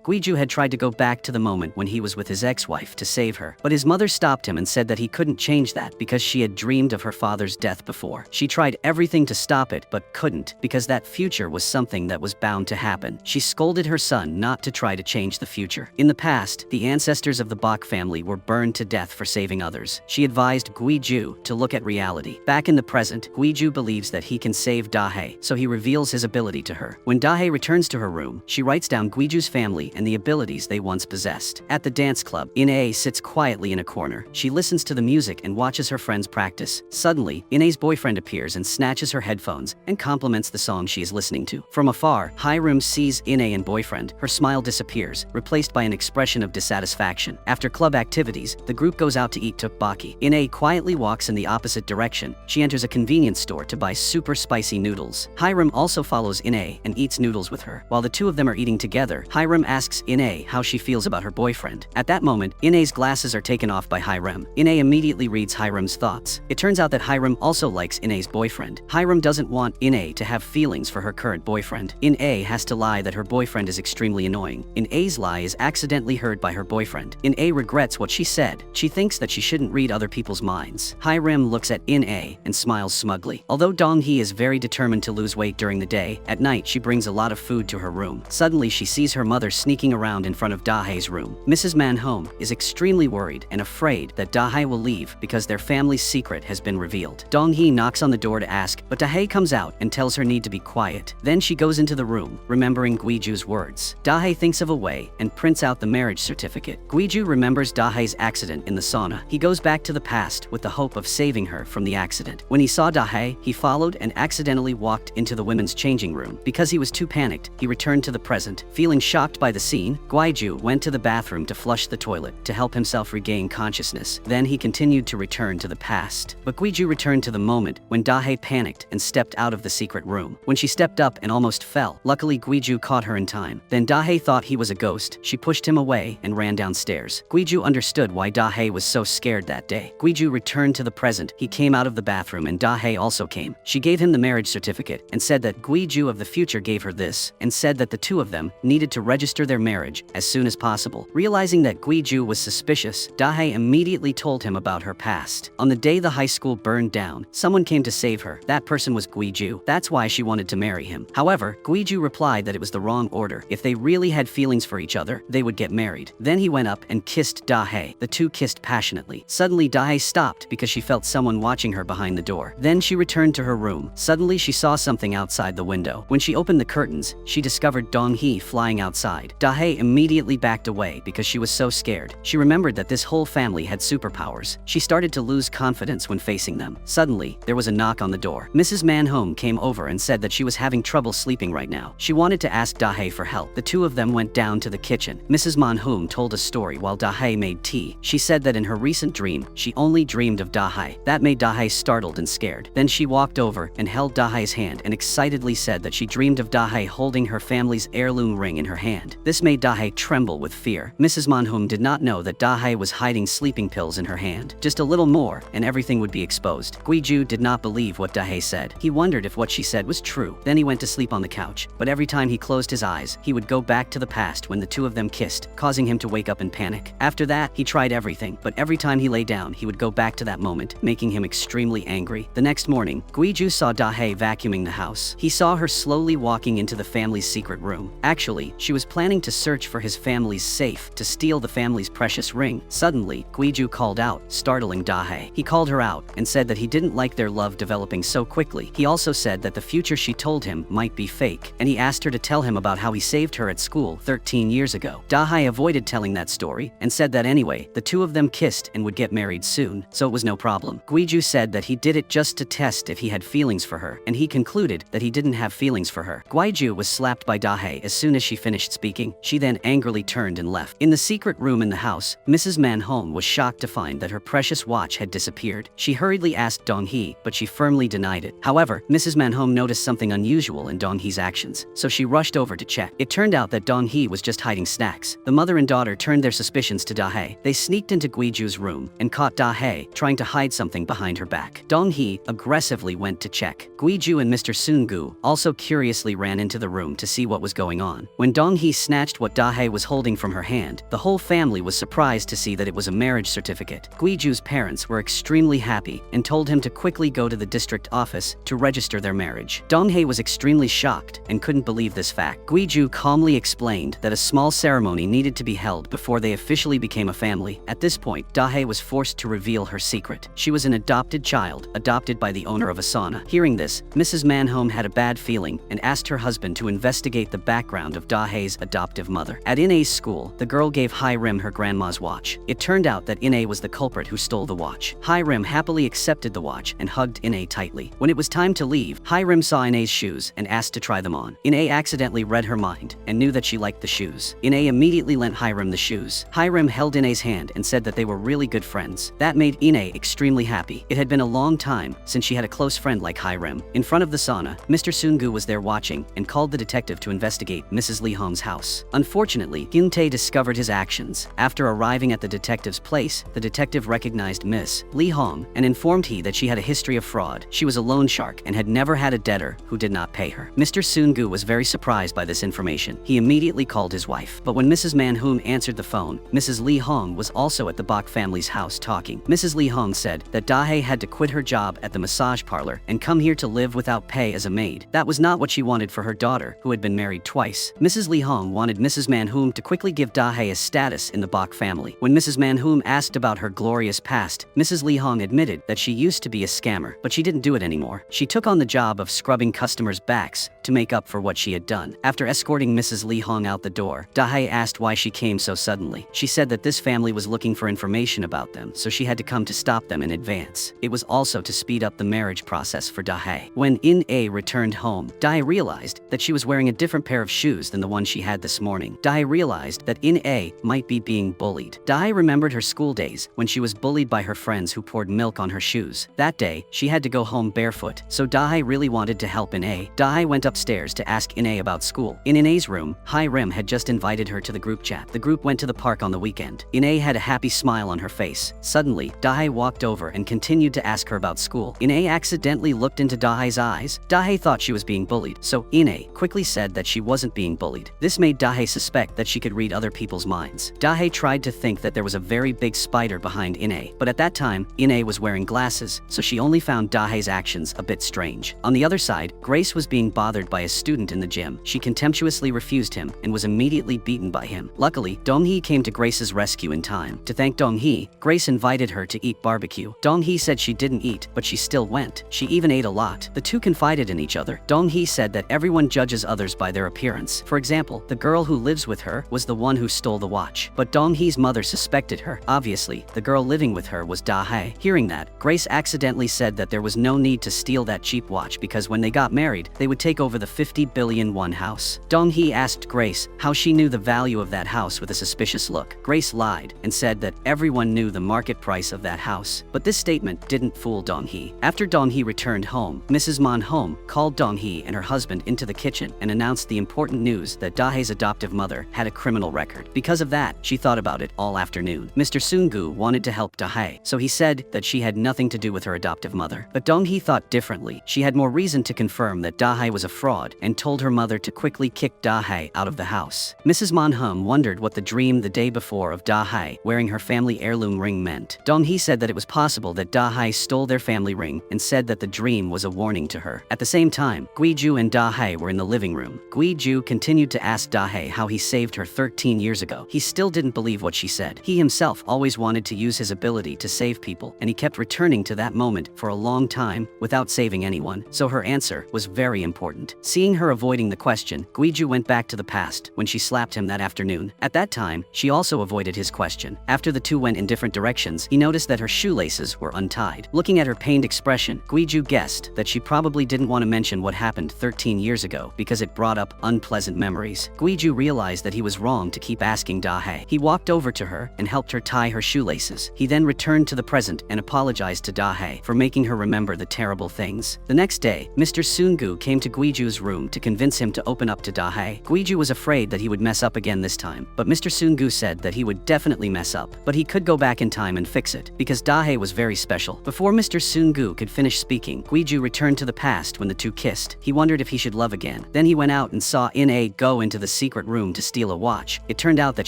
Guiju had tried to go back to the moment when he was with his ex-wife to save her. But his mother stopped him and said that he couldn't change that because she had dreamed of her father's death before. She tried everything to stop it but couldn't because that future was something that was bound to happen. She scolded her son not to try to change the future. In the past, the ancestors of the Bok family were burned to death for saving others. She advised Guiju to look at reality. Back in the present, Guiju believes that he can save Da-hae, so he reveals his ability to her. When Da-hae returns to her room, she writes down Guiju's family and the abilities they once possessed. At the dance club, In-ae sits quietly in a corner. She listens to the music and watches her friends practice. Suddenly, In-ae's boyfriend appears and snatches her headphones and compliments the song she is listening to. From afar, Hyrum sees In-ae and boyfriend. Her smile disappears, replaced by an expression of dissatisfaction. After club activities, the group goes out to eat tteokbokki. In-ae quietly walks in the opposite direction. She enters a convenience store to buy super spicy noodles. Hyrum also follows In-ae and eats noodles with her. While the two of them are eating together, Hyrum asks In-ae how she feels about her boyfriend. At that moment, In-ae's glasses are taken off by Hyrum. In-ae immediately reads Hyrum's thoughts. It turns out that Hyrum also likes In-ae's boyfriend. Hyrum doesn't want In-ae to have feelings for her current boyfriend. In-ae has to lie that her boyfriend is extremely annoying. In-ae's lie is accidentally heard by her boyfriend. In-ae regrets what she said. She thinks that she shouldn't read other people's minds. Hyrum looks at In-ae and smiles smugly. Although Dong-hee is very determined to lose weight during the day, at night she brings a lot of food to her room. Suddenly she sees her mother sneaking around in front of Da-hae's room. Mrs. Manhome is extremely worried and afraid that Da-hae will leave because their family's secret has been revealed. Dong-hee knocks on the door to ask, but Da-hae comes out and tells her need to be quiet. Then she goes into the room, remembering Guiju's words. Da-hae thinks of a way and prints out the marriage certificate. Guiju remembers Da-hae's accident in the sauna. He goes back to the past with the hope of saving her from the accident. When he saw Da-hae, he followed and accidentally walked into the women's changing room. Because he was too panicked, he returned to the present. Feeling shocked by the scene, Guiju went to the bathroom to flush the toilet to help himself regain consciousness. Then he continued to return to the past. But Guiju returned to the moment when Da-hae panicked and stepped out of the secret room. When she stepped up and almost fell, luckily Guiju caught her in time. Then Da-hae thought he was a ghost. She pushed him away and ran downstairs. Guiju understood why Da-hae was so scared that day. Guiju returned to the present. He came out of the bathroom and Da-hae also came. She gave him the marriage certificate and said that Guiju of the future gave her this and said that the two of them needed to register their marriage as soon as possible. Realizing that Guiju was suspicious, Da-hae immediately told him about her past. On the day the high school burned down, someone came to save her. That person was Guiju. That's why she wanted to marry him. However, Guiju replied that it was the wrong order. If they really had feelings for each other, they would get married. Then he went up and kissed Da-hae. The two kissed passionately. Suddenly Da-hae stopped because she felt someone watching her behind the door. Then she returned to her room. Suddenly she saw something outside the window. When she opened the curtains, she discovered Dong-hee flying outside. Da-hae immediately backed away because she was so scared. She remembered that this whole family had superpowers. She started to lose confidence when facing them. Suddenly, there was a knock on the door. Mrs. Manhome came over and said that she was having trouble sleeping right now. She wanted to ask Da-hae for help. The two of them went down to the kitchen. Mrs. Manhome told a story while Da-hae made tea. She said that in her recent dream, she only dreamed of Da-hae. That made Da-hae startled and scared. Then she walked over and held Da-hae's hand and excitedly said that she dreamed of Da-hae holding her family's heirloom ring in her hand. This made Da-hae tremble with fear. Mrs. Manhome did not know that Da-hae was hiding sleeping pills in her hand. Just a little more and everything would be exposed. Guiju did not believe what Da-hae said. He wondered if what she said was true. Then he went to sleep on the couch. But every time he closed his eyes, he would go back to the past when the two of them kissed, causing him to wake up in panic. After that, he tried everything, but every time he lay down, he would go back to that moment, making him extremely angry. The next morning, Guiju saw Da-hae vacuuming the house. He saw her slowly walking into the family's secret room. Actually, she was planning to search for his family's safe to steal the family's precious ring. Suddenly, Guiju called out, startling Da-hae. He called her out and said that he didn't like their love developing so quickly. He also said that the future she told him might be fake, and he asked her to tell him about how he saved her at school 13 years ago. Da-hae avoided telling that story and said that anyway, the two of them kissed and would get married soon, so it was no problem. Guiju said that he did it just to test if he had feelings for her, and he concluded that he didn't have feelings for her. Guiju was slapped by Da-hae as soon as she finished speaking. She then angrily turned and left. In the secret room in the house, Mrs. Manhome was shocked to find that her precious watch had disappeared. She hurriedly asked Dong-hee, but she firmly denied it. However, Mrs. Manhome noticed something unusual in Dong-hee's actions, so she rushed over to check. It turned out that Dong-hee was just hiding snacks. The mother and daughter turned their suspicions to Da-hae. They sneaked into Guiju's room and caught Da-hae trying to hide something behind her back. Dong-hee aggressively aggressively went to check. Guiju and Mr. Sungu also curiously ran into the room to see what was going on. When Dong-hee snatched what Dahae was holding from her hand, the whole family was surprised to see that it was a marriage certificate. Guiju's parents were extremely happy and told him to quickly go to the district office to register their marriage. Dong-hee was extremely shocked and couldn't believe this fact. Guiju calmly explained that a small ceremony needed to be held before they officially became a family. At this point, Dahae was forced to reveal her secret. She was an adopted child, adopted by the owner of a sauna. Hearing this, Mrs. Manhome had a bad feeling and asked her husband to investigate the background of Dahae's adoptive mother. At Inae's school, the girl gave Hai-rim her grandma's watch. It turned out that Inae was the culprit who stole the watch. Hai-rim happily accepted the watch and hugged Inae tightly. When it was time to leave, Hai-rim saw Inae's shoes and asked to try them on. Inae accidentally read her mind and knew that she liked the shoes. Inae immediately lent Hai-rim the shoes. Hai-rim held Inae's hand and said that they were really good friends. That made Inae extremely happy. It had been a long time since she had a close friend like Hai-rim. In front of the sauna, Mr. Sungu was there watching and called the detective to investigate Mrs. Lee Hong's house. Unfortunately, Hyun-tae discovered his actions. After arriving at the detective's place, the detective recognized Miss Lee Hong and informed he that she had a history of fraud. She was a loan shark and had never had a debtor who did not pay her. Mr. Sungu was very surprised by this information. He immediately called his wife. But when Mrs. Manhoom answered the phone, Mrs. Lee Hong was also at the Bok family's house talking. Mrs. Lee Hong said that Dahae had to quit her job at the massage parlor and come here to live without pay as a maid. That was not what she wanted for her daughter, who had been married twice. Mrs. Lee Hong wanted Mrs. Manhoom to quickly give Dahae a status in the Bok family. When Mrs. Manhoom asked about her glorious past, Mrs. Lee Hong admitted that she used to be a scammer, but she didn't do it anymore. She took on the job of scrubbing customers' backs to make up for what she had done. After escorting Mrs. Lee Hong out the door, Dahae asked why she came so suddenly. She said that this family was looking for information about them, so she had to come to stop them in advance. It was also to speed up the marriage process for Dahae. When In-ae returned home, Dahae realized that she was wearing a different pair of shoes than the one she had this morning. Dahae realized that In-ae might be being bullied. Dahae remembered her school days when she was bullied by her friends who poured milk on her shoes. That day, she had to go home barefoot, so Dahae really wanted to help In-ae. Dahae went upstairs to ask In-ae about school. In In-ae's room, Hai-rim had just invited her to the group chat. The group went to the park on the weekend. In-ae had a happy smile on her face. Suddenly, Dahae walked over and continued to ask her about school. In-ae accidentally looked into Dahae's eyes. Dahae thought she was being bullied, so In-ae quickly said that she wasn't being bullied. This made Dahae suspect that she could read other people's minds. Dahae tried to think that there was a very big spider behind In-ae, but at that time, In-ae was wearing glasses, so she only found Dahae's actions a bit strange. On the other side, Grace was being bothered by a student in the gym. She contemptuously refused him and was immediately beaten by him. Luckily, Dong-hee came to Grace's rescue in time. To thank Dong-hee, Grace invited her to eat barbecue. Dong-hee said she didn't eat, but she still went. She even ate a lot. The two confided in each other. Dong-hee said that everyone judges others by their appearance. For example, the girl who lives with her was the one who stole the watch. But Dong-hee's mother suspected her. Obviously, the girl living with her was Dahae. Hearing that, Grace accidentally said that there was no need to steal that cheap watch because when they got married, they would take over the 50 billion won house. Dong-hee asked Grace how she knew the value of that house with a suspicious look. Grace lied and said that everyone knew the market price of that house. But this statement didn't fool Dong-hee. After Dong-hee returned home, Mrs. Manhome called Dong-hee and her husband into the kitchen and announced the important news that Dahae's adoptive mother had a criminal record. Because of that, she thought about it all afternoon. Mr. Sungu wanted to help Dahae, so he said that she had nothing to do with her adoptive mother. But Dong-hee thought differently. She had more reason to confirm that Dahae was a fraud and told her mother to quickly kick Dahae out of the house. Mrs. Manhum wondered what the dream the day before of Dahae wearing her family heirloom ring meant. Dong-hee said that it was possible that Dahae stole their family ring and said that the dream was a warning to her. At the same time, Guiju and Dahae were in the living room. Guiju continued to ask Dahae how he saved her 13 years ago. He still didn't believe what she said. He himself always wanted to use his ability to save people, and he kept returning to that moment for a long time without saving anyone, so her answer was very important. Seeing her avoiding the question, Guiju went back to the past when she slapped him that afternoon. At that time, she also avoided his question. After the two went in different directions, he noticed that her shoelaces were untied. Looking at her pained expression, Guiju guessed that she probably didn't want to mention what happened 13 years ago because it brought up unpleasant memories. Guiju realized that he was wrong to keep asking Dahae. He walked over to her and helped her tie her shoelaces. He then returned to the present and apologized to Dahae for making her remember the terrible things. The next day, Mr. Sungu came to Guiju's room to convince him to open up to Dahae. Guiju was afraid that he would mess up again this time, but Mr. Sungu said that he would definitely mess up, but he could go back in time and fix it, because Dahae was very special. Before Mr. Sungu could finished speaking, Guiju returned to the past when the two kissed. He wondered if he should love again. Then he went out and saw In-A go into the secret room to steal a watch. It turned out that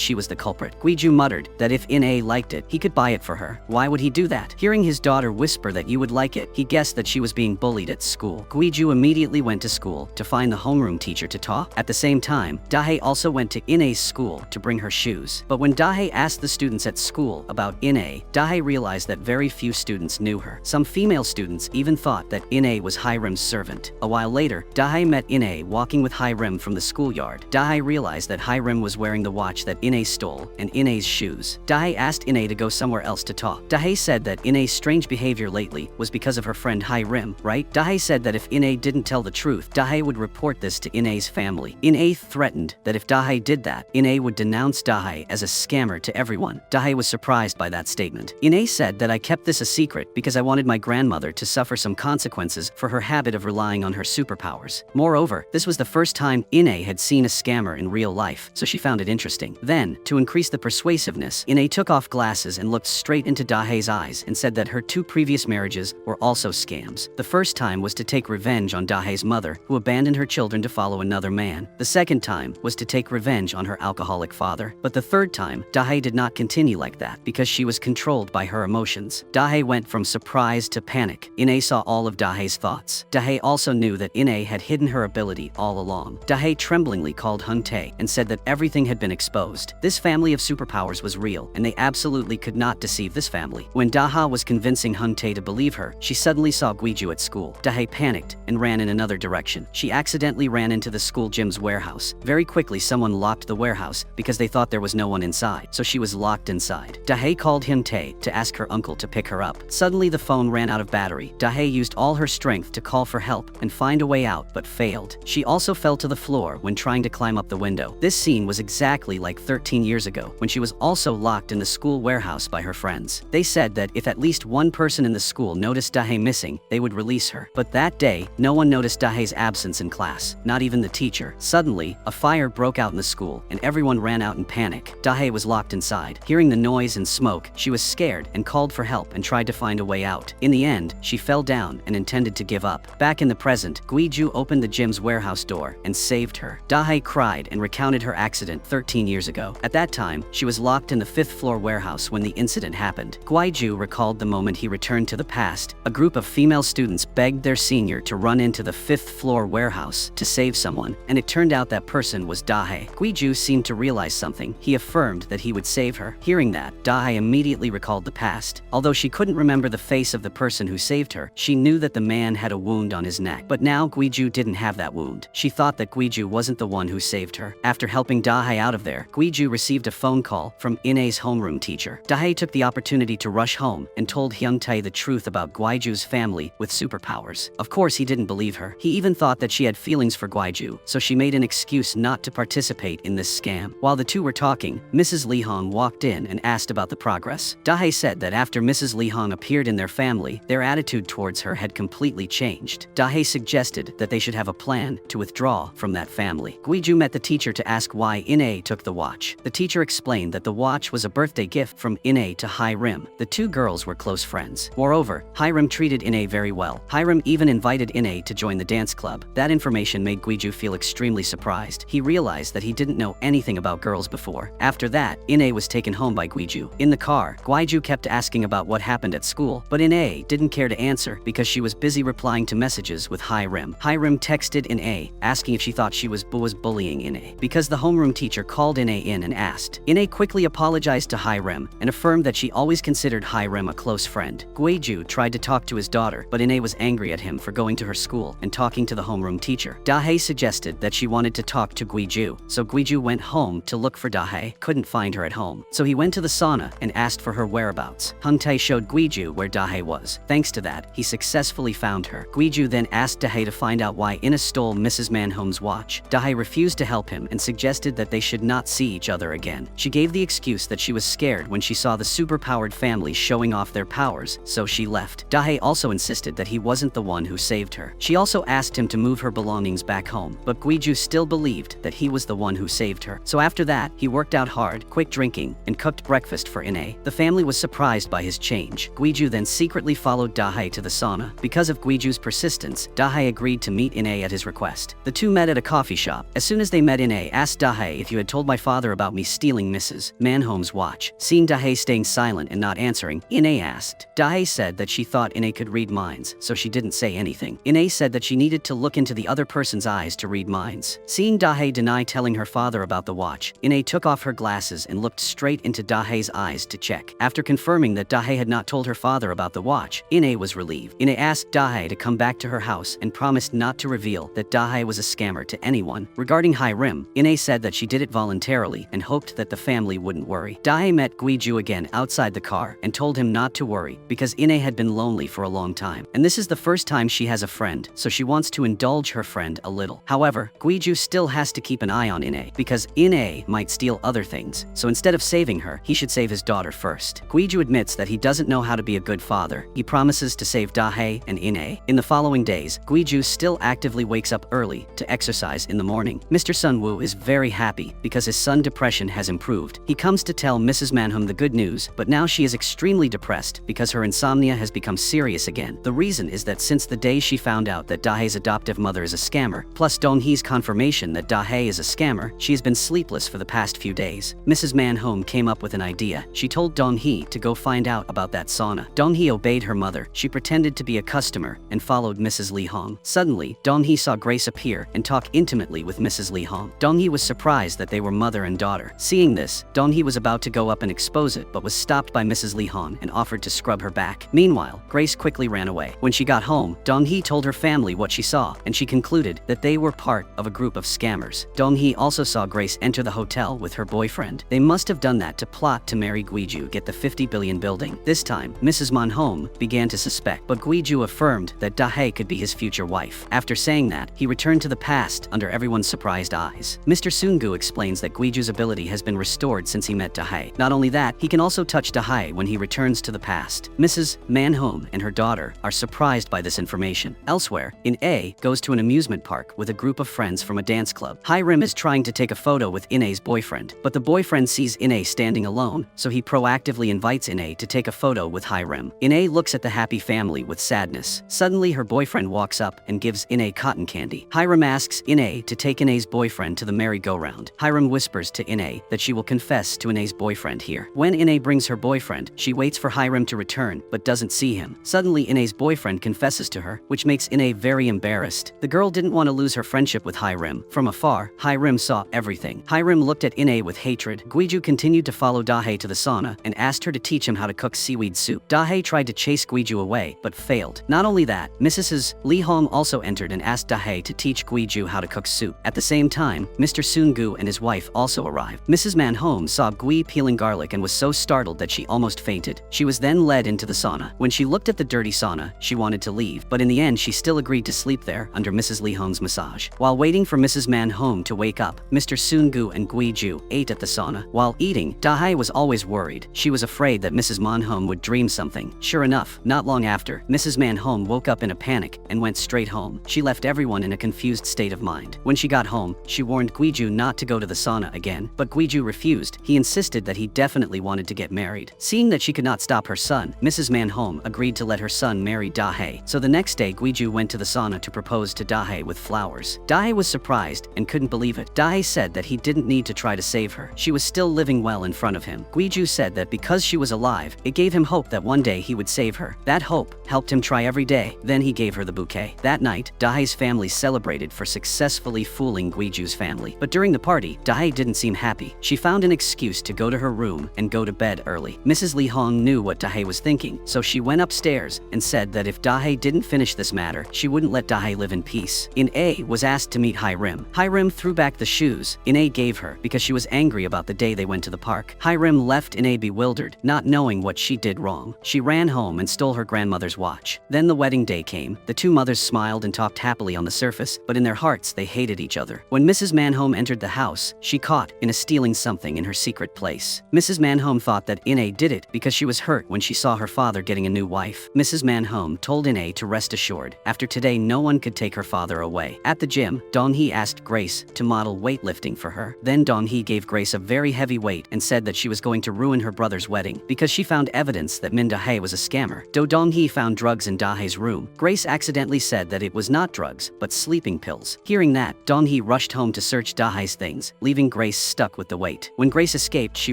she was the culprit. Guiju muttered that if In-A liked it, he could buy it for her. Why would he do that? Hearing his daughter whisper that you would like it, he guessed that she was being bullied at school. Guiju immediately went to school to find the homeroom teacher to talk. At the same time, Dahae also went to In-A's school to bring her shoes. But when Dahae asked the students at school about In-A, Dahae realized that very few students knew her. Some female students even thought that In-A was Hiram's servant. A while later, Dahae met In-A walking with Hiram from the schoolyard. Dahae realized that Hiram was wearing the watch that In-A stole and In-A's shoes. Dahae asked In-A to go somewhere else to talk. Dahae said that In-A's strange behavior lately was because of her friend Hiram, right? Dahae said that if In-A didn't tell the truth, Dahae would report this to In-A's family. In-A threatened that if Dahae did that, In-A would denounce Dahae as a scammer to everyone. Dahae was surprised by that statement. In-A said that I kept this a secret because I wanted my grandmother to suffer some consequences for her habit of relying on her superpowers. Moreover, this was the first time In-A had seen a scammer in real life, so she found it interesting. Then, to increase the persuasiveness, In-A took off glasses and looked straight into Dahae's eyes and said that her 2 previous marriages were also scams. The first time was to take revenge on Dahae's mother, who abandoned her children to follow another man. The second time was to take revenge on her alcoholic father. But the third time, Dahae did not continue like that because she was controlled by her emotions. Dahae went from surprise to panic. In-A saw all of Dahae's thoughts. Dahae also knew that In-A had hidden her ability all along. Dahae tremblingly called Hung-tae and said that everything had been exposed. This family of superpowers was real, and they absolutely could not deceive this family. When Dahae was convincing Hung-tae to believe her, she suddenly saw Guiju at school. Dahae panicked and ran in another direction. She accidentally ran into the school gym's warehouse. Very quickly, someone locked the warehouse because they thought there was no one inside, so she was locked inside. Dahae called Hung-tae to ask her uncle to pick her up. Suddenly, the phone ran out of battery. Dahae used all her strength to call for help and find a way out, but failed. She also fell to the floor when trying to climb up the window. This scene was exactly like 13 years ago, when she was also locked in the school warehouse by her friends. They said that if at least one person in the school noticed Dahae missing, they would release her. But that day, no one noticed Dahae's absence in class, not even the teacher. Suddenly, a fire broke out in the school, and everyone ran out in panic. Dahae was locked inside. Hearing the noise and smoke, she was scared and called for help and tried to find a way out. In the end, she fell down and intended to give up. Back in the present, Guiju opened the gym's warehouse door and saved her. Dahae cried and recounted her accident 13 years ago. At that time, she was locked in the 5th floor warehouse when the incident happened. Guiju recalled the moment he returned to the past. A group of female students begged their senior to run into the 5th floor warehouse to save someone, and it turned out that person was Dahae. Guiju seemed to realize something. He affirmed that he would save her. Hearing that, Dahae immediately recalled the past. Although she couldn't remember the face of the person who saved her, she knew that the man had a wound on his neck. But now Guiju didn't have that wound. She thought that Guiju wasn't the one who saved her. After helping Dahae out of there, Guiju received a phone call from In-A's homeroom teacher. Dahae took the opportunity to rush home and told Hung-tae the truth about Guiju's family with superpowers. Of course, he didn't believe her. He even thought that she had feelings for Guiju, so she made an excuse not to participate in this scam. While the two were talking, Mrs. Lee Hong walked in and asked about the progress. Dahae said that after Mrs. Lee Hong appeared in their family, their attitude towards her had completely changed. Dahae suggested that they should have a plan to withdraw from that family. Guiju met the teacher to ask why In-A took the watch. The teacher explained that the watch was a birthday gift from In-A to Hiram. The two girls were close friends. Moreover, Hiram treated In-A very well. Hiram even invited In-A to join the dance club. That information made Guiju feel extremely surprised. He realized that he didn't know anything about girls before. After that, In-A was taken home by Guiju. In the car, Guiju kept asking about what happened at school, but In-A didn't care to answer because she was busy replying to messages with Hiram. Hiram texted In-A, asking if she thought she was bullying In-A, because the homeroom teacher called In-A in and asked. In-A quickly apologized to Hiram and affirmed that she always considered Hiram a close friend. Guiju tried to talk to his daughter, but In-A was angry at him for going to her school and talking to the homeroom teacher. Dahae suggested that she wanted to talk to Guiju, so Guiju went home to look for Dahae. Couldn't find her at home, so he went to the sauna and asked for her whereabouts. Hung-tae showed Guiju where Dahae was. Thanks to that, he successfully found her. Guiju then asked Dahae to find out why In-A stole Mrs. Manhome's watch. Dahae refused to help him and suggested that they should not see each other again. She gave the excuse that she was scared when she saw the superpowered family showing off their powers, so she left. Dahae also insisted that he wasn't the one who saved her. She also asked him to move her belongings back home, but Guiju still believed that he was the one who saved her. So after that, he worked out hard, quit drinking, and cooked breakfast for In-A. The family was surprised by his change. Guiju then secretly followed Dahae Dahae to the sauna. Because of Guiju's persistence, Dahae agreed to meet Ine at his request. The two met at a coffee shop. As soon as they met, Ine asked Dahae, "If you had told my father about me stealing Mrs. Manhome's watch." Seeing Dahae staying silent and not answering, Ine asked. Dahae said that she thought Ine could read minds, so she didn't say anything. Ine said that she needed to look into the other person's eyes to read minds. Seeing Dahae deny telling her father about the watch, Ine took off her glasses and looked straight into Dahae's eyes to check. After confirming that Dahae had not told her father about the watch, Ine was relieved. Ine asked Dahae to come back to her house and promised not to reveal that Dahae was a scammer to anyone. Regarding Rim, Ine said that she did it voluntarily and hoped that the family wouldn't worry. Dahae met Guiju again outside the car and told him not to worry because Ine had been lonely for a long time. And this is the first time she has a friend, so she wants to indulge her friend a little. However, Guiju still has to keep an eye on Ine because Ine might steal other things, so instead of saving her, he should save his daughter first. Guiju admits that he doesn't know how to be a good father. He promises to save Dahae and Ine. In the following days, Guiju still actively wakes up early to exercise in the morning. Mr. Sunwoo is very happy because his son's depression has improved. He comes to tell Mrs. Manhum the good news, but now she is extremely depressed because her insomnia has become serious again. The reason is that since the day she found out that Dahae's adoptive mother is a scammer, plus Dong-hee's confirmation that Dahae is a scammer, she has been sleepless for the past few days. Mrs. Manhum came up with an idea. She told Dong-hee to go find out about that sauna. Dong-hee obeyed her mother. She pretended to be a customer and followed Mrs. Lee Hong. Suddenly, Dong-hee saw Grace appear and talk intimately with Mrs. Lee Hong. Dong-hee was surprised that they were mother and daughter. Seeing this, Dong-hee was about to go up and expose it, but was stopped by Mrs. Lee Hong and offered to scrub her back. Meanwhile, Grace quickly ran away. When she got home, Dong-hee told her family what she saw, and she concluded that they were part of a group of scammers. Dong-hee also saw Grace enter the hotel with her boyfriend. They must have done that to plot to marry Guiju, get the 50 billion building. This time, Mrs. Manhum began to suspect, but Guiju affirmed that Dahae could be his future wife. After saying that, he returned to the past under everyone's surprised eyes. Mr. Soongu explains that Guiju's ability has been restored since he met Dahae. Not only that, he can also touch Dahae when he returns to the past. Mrs. Manhum and her daughter are surprised by this information. Elsewhere, Ine goes to an amusement park with a group of friends from a dance club. Rim is trying to take a photo with Ine's boyfriend, but the boyfriend sees Ine standing alone, so he proactively invites Ine to take a photo with Rim. Ine looks at the happy family with sadness. Suddenly, her boyfriend walks up and gives Ine cotton candy. Rim asks Ine to take Ine's boyfriend to the merry-go-round. Rim whispers to Ine that she will confess to Ine's boyfriend here. When Ine brings her boyfriend, she waits for Rim to return, but doesn't see him. Suddenly, Ine's boyfriend confesses to her, which makes Ine very embarrassed. The girl didn't want to lose her friendship with Rim. From afar, Rim saw everything. Rim looked at Ine with hatred. Guiju continued to follow Dahae to the sauna and asked her to teach him how to cook seaweed soup. Dahae tried to chase Guiju away, but failed. Not only that, Mrs. Lee Hong also entered and asked Dahae to teach Guiju how to cook soup. At the same time, Mr. Soongu and his wife also arrived. Mrs. Manhum saw Gui peeling garlic and was so startled that she almost fainted. She was then led into the sauna. When she looked at the dirty sauna, she wanted to leave, but in the end she still agreed to sleep there under Mrs. Lee Hong's massage. While waiting for Mrs. Manhum to wake up, Mr. Soongu and Guiju ate at the sauna. While eating, Dahae was always worried. She was afraid that Mrs. Manhum would dream something. Sure enough, not long after, Mrs. Manhum woke up in a panic and went straight home. She left everyone in a confused state of mind. When she got home, she warned Guiju not to go to the sauna again, but Guiju refused. He insisted that he definitely wanted to get married. Seeing that she could not stop her son, Mrs. Manhum agreed to let her son marry Dahae. So the next day, Guiju went to the sauna to propose to Dahae with flowers. Dahae was surprised and couldn't believe it. Dahae said that he didn't need to try to save her. She was still living well in front of him. Guiju said that because she was alive, it gave him hope that one day he would save her. That hope helped him try every day. Then he gave her the bouquet. That night, Dahae's family celebrated for successfully fooling Guiju's family. But during the party, Dahae didn't seem happy. She found an excuse to go to her room and go to bed early. Mrs. Lee Hong knew what Dahae was thinking, so she went upstairs and said that if Dahae didn't finish this matter, she wouldn't let Dahae live in peace. Ine was asked to meet Rim. Rim threw back the shoes Ine gave her because she was angry about the day they went to the park. Rim left Ine bewildered, not knowing what she did wrong. She ran home and stole her grandmother's watch. Then the wedding day came. The two mothers smiled and talked happily on the surface, but in their hearts they hated each other. When Mrs. Manhum entered the house, she caught Ine stealing something in her secret place. Mrs. Manhum thought that Ine did it because she was hurt when she saw her father getting a new wife. Mrs. Manhum told Ine to rest assured. After today, no one could take her father away. At the gym, Dong-hee asked Grace to model weightlifting for her. Then Dong-hee gave Grace a very heavy weight and said that she was going to ruin her brother's wedding because she found evidence that Min Dahae was a scammer. Though Dong Dong-hee found drugs in Dahae's room. Grace accidentally said that it was not drugs, but sleeping pills. Hearing that, Dong-hee rushed home to search Dahae's things, leaving Grace stuck with the weight. When Grace escaped, she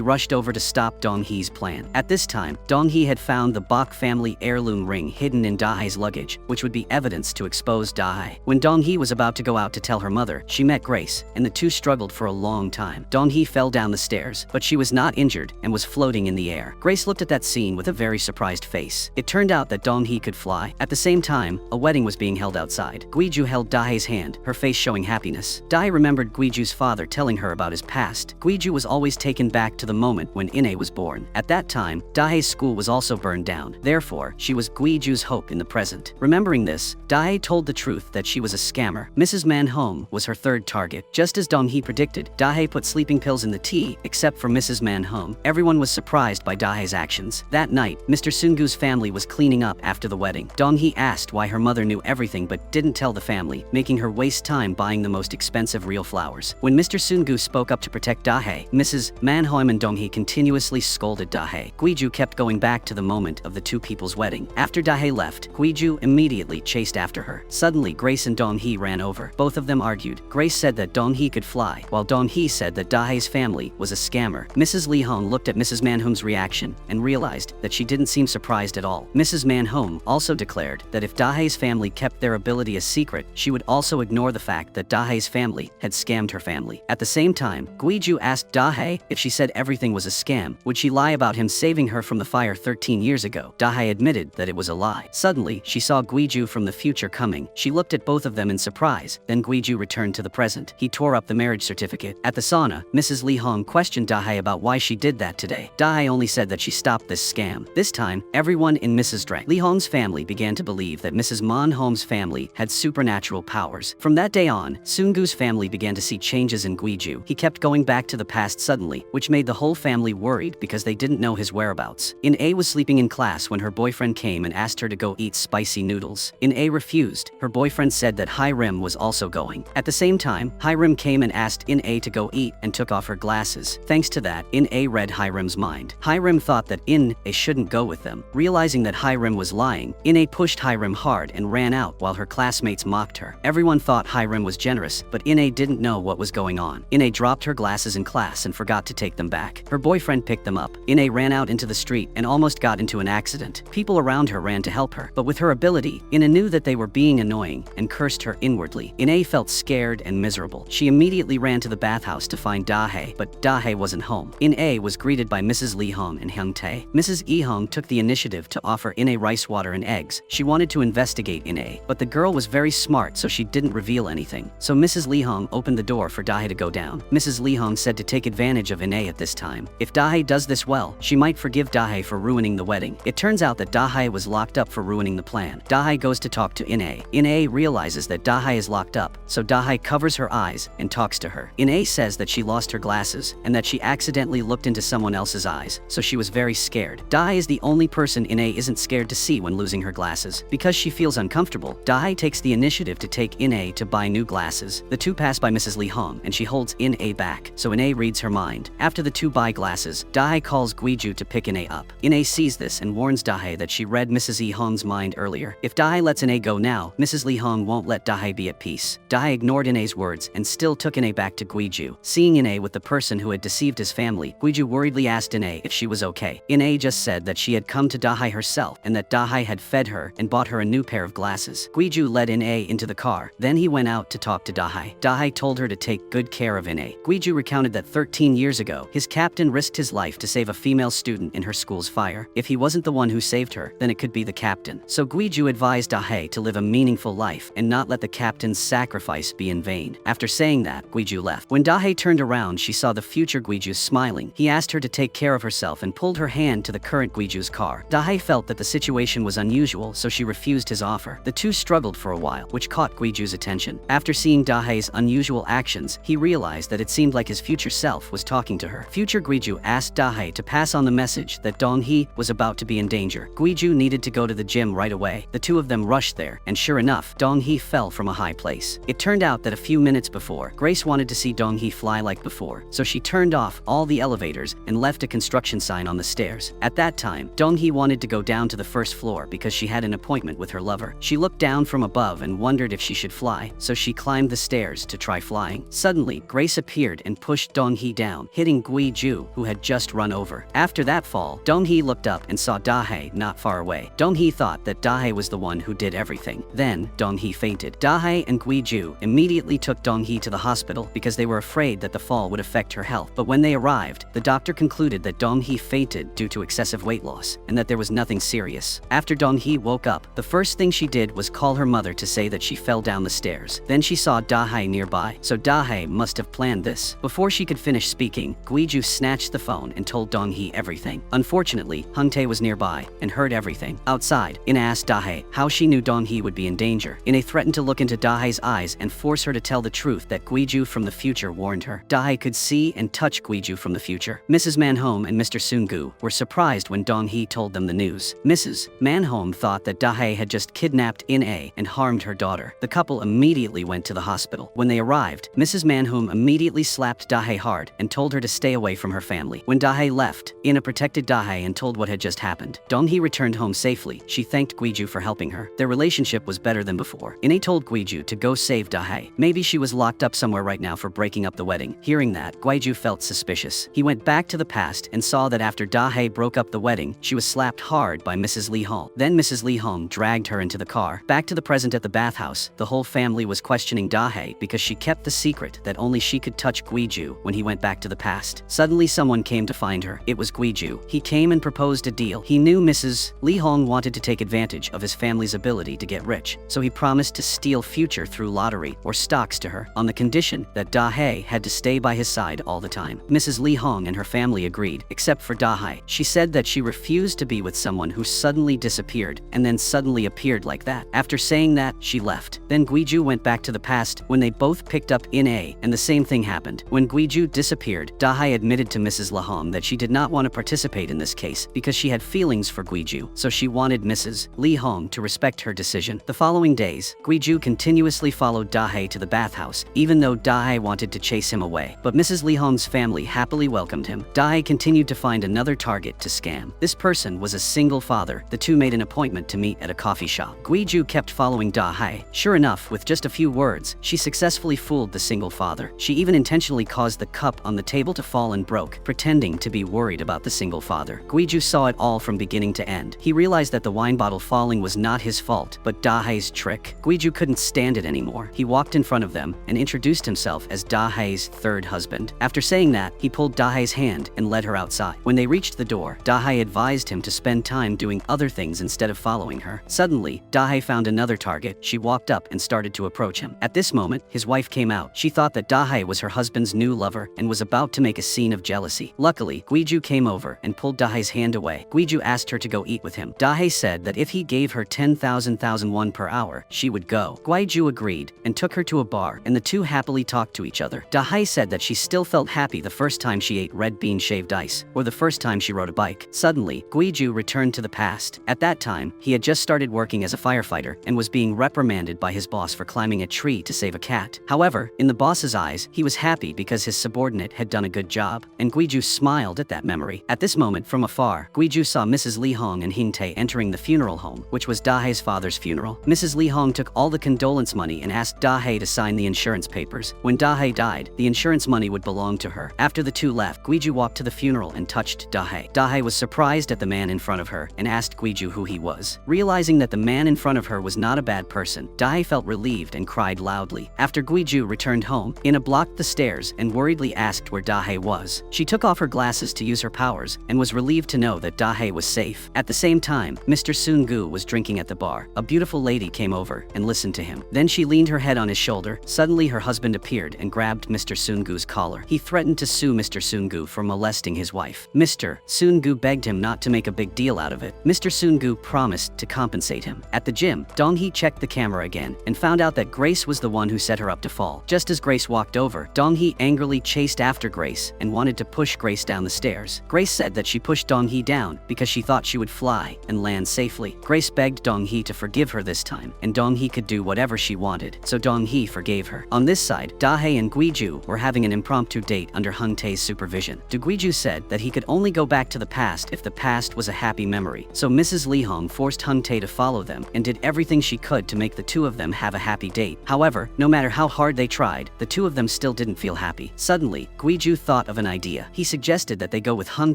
rushed over to stop Dong-hee's plan. At this time, Dong-hee had found the Bok family heirloom ring hidden in Dahae's luggage, which would be evidence to expose Dahae. When Dong-hee was about to go out to tell her mother, she met Grace, and the two struggled for a long time. Dong-hee fell down the stairs, but she was not injured and was floating in the air. Grace looked at that scene with a very surprised face. It turned out that Dong-hee could fly. At the same time, a wedding was being held outside. Guiju held Dahae's hand, her face showing happiness. Dahae remembered Guiju's father telling her about his past. Guiju was always taken back to the moment when In-ae was born. At that time, Dahae's school was also burned down. Therefore, she was Guiju's hope in the present. Remembering this, Dahae told the truth that she was a scammer. Mrs. Manhome was her third target. Just as Dong-hee predicted, Dahae put sleeping pills in the tea, except for Mrs. Manhome. Everyone was surprised by Dahae's actions. That night, Mr. Sungu's family was cleaning up after the wedding. Dong-hee asked why her mother knew everything but didn't tell the family, making her waste time buying the most expensive real flowers. When Mr. Sungu spoke up to protect Dahae, Mrs. Manhome and Dong-hee continuously scolded Dahae. Guiju kept going back to the moment of the two people's wedding. After Dahae left, Guiju immediately chased after her. Suddenly, Grace and Dong-hee ran over. Both of them argued. Grace said that Dong-hee could fly, while Dong-hee said that Dahae's family was a scammer. Mrs. Lee Hong looked at Mrs. Manhome's reaction and realized that she didn't seem surprised at all. Mrs. Manhome also declared that if Dahae's family kept their ability a secret, she would also ignore the fact that Dahae's family had scammed her family. At the same time, Guiju asked Dahae if she said everything was a scam, would she lie about him saving her from the fire 13 years ago? Dahae admitted that it was a lie. Suddenly, she saw Guiju from the future coming. She looked at both of them in surprise. Then Guiju returned to the present. He tore up the marriage certificate. At the sauna, Mrs. Lee Hong questioned Dahae about why she did that today. Dahae only said that she stopped this scam. This time, everyone in Mrs. Lee Hong's family began to believe that Mrs. Manhome's family had supernatural powers. From that day on, Sungu's family began to see changes in Guiju. He kept going back to the past suddenly, which made the whole family worried because they didn't know his whereabouts. In-ae was sleeping in class when her boyfriend came and asked her to go eat spicy noodles. In-ae refused. Her boyfriend said that Hi-rim was also going. At the same time, Hi-rim came and asked In-ae to go eat and took off her glasses. Thanks to that, In-ae read Hi-rim's mind. Hi-rim thought that In-ae shouldn't go with them. Realizing that Hi-rim was lying, In-ae pushed Hi-rim hard and ran out while her classmates mocked her. Everyone thought Hi-rim was generous, but In-ae didn't know what was going on. In-ae dropped her glasses in class and forgot to take them back. Her boyfriend picked them up. In-ae ran out into the street and almost got into an accident. People around her ran to help her, but with her ability, In-ae knew that they were being annoying and cursed her inwardly. In-ae felt scared and miserable. She immediately ran to the bathhouse to find Dahae, but Dahae wasn't home. In-ae was greeted by Mrs. Lee Hong and Hyung Tae. Mrs. Lee Hong took the initiative to offer In-ae rice water and eggs. She wanted to investigate In-ae, but the girl was very smart, so she didn't reveal anything. So Mrs. Lee Hong opened the door for Dahae to go down. Mrs. Lee Hong said to take advantage of In-ae at this time. If Dahae does this well, she might forgive Dahae for ruining the wedding. It turns out that Dahae was locked up for ruining the plan. Dahae goes to talk to In-ae. In-ae realizes that Dahae is locked up, so Dahae covers her eyes and talks to her. In-ae says that she lost her glasses and that she accidentally looked into someone else's eyes, so she was very scared. Dahae is the only person In-ae isn't scared to see when losing her glasses. Because she feels uncomfortable, Dahae takes the initiative to take In-ae to buy new glasses. The two pass by Mrs. Lee Hong and she holds In-ae back, so In-ae reads her mind. After the two buy glasses, Dahae calls Guiju to pick In-ae up. In-ae sees this and warns Dahae that she read Mrs. Lee Hong's mind earlier. If Dahae lets In-ae go now, Mrs. Lee Hong won't let Dahae be at peace. Dahae ignored In-ae's words and still took In-ae back to Guiju. Seeing In-ae with the person who had deceived his family, Guiju worriedly asked In-ae if she was okay. In-ae just said that she had come to Dahae herself and that Dahae had fed her and bought her a new pair of glasses. Guiju led In-ae into the car. Then he went out to talk to Dahae. Dahae told her to take good care of In-ae. Guiju recounted that 13 years ago, his captain risked his life to save a female student in her school's fire. If he wasn't the one who saved her, then it could be the captain. So Guiju advised Dahae to live a meaningful life and not let the captain's sacrifice be in vain. After saying that, Guiju left. When Dahae turned around, she saw the future Guiju smiling. He asked her to take care of herself and pulled her hand to the current Guiju's car. Dahae felt that the situation was unusual, so she refused his offer. The two struggled for a while, which caught Guiju's attention. After seeing Dahae's unusual actions, he realized that it seemed like his future self was talking to her. Future Guiju asked Dahae to pass on the message that Dong-hee was about to be in danger. Guiju needed to go to the gym right away. The two of them rushed there, and sure enough, Dong-hee fell from a high place. It turned out that a few minutes before, Grace wanted to see Dong-hee fly like before, so she turned off all the elevators and left a construction sign on the stairs. At that time, Dong-hee wanted to go down to the first floor because she had an appointment with her lover. She looked down from above and wondered if she should fly, so she climbed the stairs to try flying. Suddenly, Grace appeared and pushed Dong-hee down, hitting Gui-ju, who had just run over. After that fall, Dong-hee looked up and saw Da-hye not far away. Dong-hee thought that Da-hye was the one who did everything. Then, Dong-hee fainted. Da-hye and Gui-ju immediately took Dong-hee to the hospital because they were afraid that the fall would affect her health. But when they arrived, the doctor concluded that Dong-hee fainted due to excessive weight loss and that there was nothing serious. After Dong-hee woke up, the first thing she did was call her mother to say that she fell down the stairs. Then she saw Da-hye nearby, so Da-hye must have planned this. Before she could finish speaking, Gui-ju snatched the phone and told Dong-hee everything. Unfortunately, Hung-tae was nearby and heard everything. Outside, Ina asked Da-hye how she knew Dong-hee would be in danger. Ina threatened to look into Da-hye's eyes and force her to tell the truth that Gui-ju from the future warned her. Da-hye could see and touch Gui-ju from the future. Mrs. Manhome and Mr. Soon-gu were surprised when Dong-hee told them the news. Mrs. Manhome thought that Da-hye had just kidnapped In-ae and harmed her daughter. The couple immediately went to the hospital. When they arrived, Mrs. Manhome immediately slapped Da-hye hard and told her to stay away from her family. When Da-hye left, Ina protected Da-hye and told what had just happened. Dong-hee returned home safely. She thanked Gui-ju for helping her. Their relationship was better than before. Ina told Gui-ju to go save Da-hye. Maybe she was locked up somewhere right now for breaking up the wedding. Hearing that, Gui-ju felt suspicious. He went back to the past and saw that after Da-hye broke up the wedding, she was slapped hard by Mrs. Lee Hong. Then Mrs. Lee Hong dragged her into the car. Back to the present at the bathhouse, the whole family was questioning Da-hye because she kept the secret that only she could touch Gui-ju when he went back to the past. Suddenly someone came to find her. It was Gui-ju. He came and proposed a deal. He knew Mrs. Lee Hong wanted to take advantage of his family's ability to get rich, so he promised to steal future through lottery or stocks to her on the condition that Da-hye had to stay by his side all the time. Mrs. Lee Hong and her family agreed, except for Da-hye. She said that she refused to be with someone who suddenly disappeared and then suddenly appeared like that. After saying that, she left. Then Gui-ju went back to the past when they both picked up In-ae, and the same thing happened. When Gui-ju disappeared, Da-hye admitted to Mrs. Lee Hong that she did not want to participate in this case because she had feelings for Gui-ju, so she wanted Mrs. Lee Hong to respect her decision. The following days, Gui-ju continuously followed Da-hye to the bathhouse, even though Da-hye wanted to chase him away. But Mrs. Lee Hong's family happily welcomed him. Da-hye continued to find another target to scam. This person was a single father. The two made an appointment to meet at a coffee shop. Gui-ju kept following Da-hye. Sure enough, with just a few words, she successfully fooled the single father. She even intentionally caused the cup on the table to fall and broke, pretending to be worried about the single father. Gui-ju saw it all from beginning to end. He realized that the wine bottle falling was not his fault, but Da-hye's trick. Gui-ju couldn't stand it anymore. He walked in front of them and introduced himself as Da-hye's third husband. After saying that, he pulled Da-hye's hand and led her outside. When they reached the door, Da-hye advised him to spend time doing other things instead of following her. Suddenly, Da-hye found another target. She walked up and started to approach him. At this moment, his wife came out. She thought that Da-hye was her husband's new lover and was about to make a scene of jealousy. Luckily, Gui-ju came over and pulled Da-hye's hand away. Gui-ju asked her to go eat with him. Da-hye said that if he gave her 10,000 won per hour, she would go. Gui-ju agreed and took her to a bar, and the two happily talked to each other. Da-hye said that she still felt happy the first time she ate red bean shaved ice, or the first time she rode a bike. Suddenly, Gui-ju returned to the past. At that time, he had just started working as a firefighter and was being reprimanded by his boss for climbing a tree to save a cat. However, in the boss's eyes, he was happy because his subordinate had done a good job, and Gui-ju smiled at that memory. At this moment, from afar, Gui-ju saw Mrs. Lee Hong and Hung-tae entering the funeral home, which was Da-hye's father's funeral. Mrs. Lee Hong took all the condolence money and asked Da-hye to sign the insurance papers. When Da-hye died, the insurance money would belong to her. After the two left, Gui-ju walked to the funeral and touched Da-hye. Da-hye was surprised at the man in front of her and asked Gui-ju who he was. Realizing that the man in front of her was not a bad person, Da-hye felt relieved and cried loudly. After Gui-ju returned home, Ina blocked the stairs and worriedly asked where Da-hye was. She took off her glasses to use her powers and was relieved to know that Da-hye was safe. At the same time, Mr. Soon-gu was drinking at the bar. A beautiful lady came over and listened to him. Then she leaned her head on his shoulder. Suddenly her husband appeared and grabbed Mr. Soon-gu's collar. He threatened to sue Mr. Soon-gu for molesting his wife. Mr. Soon-gu begged him not to make a big deal out of it. Mr. Soon-gu promised to compensate him. At the gym, Dong-hee checked the camera again and found out that Grace was the one who set her up to fall. Just as Grace walked over, Dong-hee angrily chased after Grace and wanted to push Grace down the stairs. Grace said that she pushed Dong-hee down because she thought she would fly and land safely. Grace begged Dong-hee to forgive her this time, and Dong-hee could do whatever she wanted, so Dong-hee forgave her. On this side, Da-hye and Gui-ju were having an impromptu date under Hung-tae's supervision. Gui-ju said that he could only go back to the past if the past was a happy memory, so Mrs. Lee Hong forced Hun Tae to follow them and did everything she could to make the two of them have a happy date. However, no matter how hard they tried, the two of them still didn't feel happy. Suddenly, Guiju thought of an idea. He suggested that they go with Hun